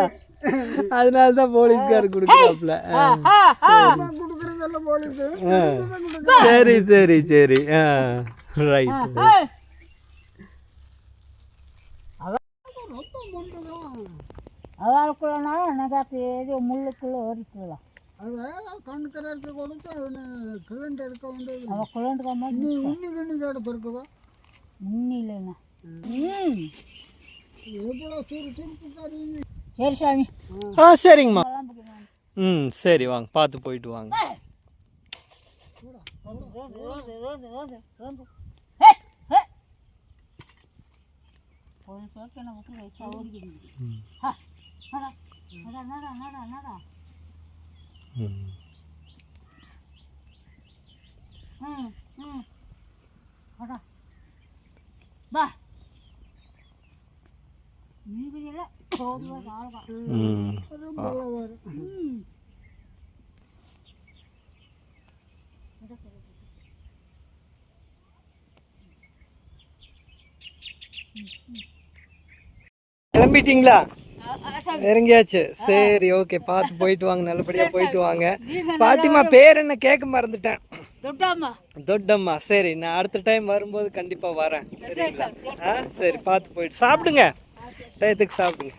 அதனாலதான் போலீஸ்காரர் கொடுக்குறாப்ல. கொடுக்குறதெல்லாம் போலீஸு. சரி. சரி. சரி. ரைட். அவளுக்குள்ளனா எனக்கு ஏதோ முள்ளுக்குள்ளே ஓடிக்கலாம். அது கண்ணுக்கரைக்கு கொடுத்து கிளண்டு எடுக்க வேண்டியது. அவள் குழந்தைக்காம நீ உண்ணி கண்ணி கேட்டு இருக்குதா? இன்னும் இல்லைண்ணா. எவ்வளோ சுறுசுறுப்பு தருவீங்க. சரி சாமி. சரிங்கம்மா. ம். சரி வாங்க, பார்த்து போயிட்டு வாங்க. கிளம்பிட்டீங்களா? இறங்கியாச்சு. சரி. ஓகே, பார்த்து போயிட்டு வாங்க, நல்லபடியா போயிட்டு வாங்க. பாட்டிமா பேர் என்ன கேட்க மறந்துட்டேன். தொட்டம்மா. சரி, நான் அடுத்த டைம் வரும்போது கண்டிப்பா வரேன். சரிங்களா? சரி, பார்த்து போயிட்டு சாப்பிடுங்க, டயத்துக்கு சாப்பிடுங்க.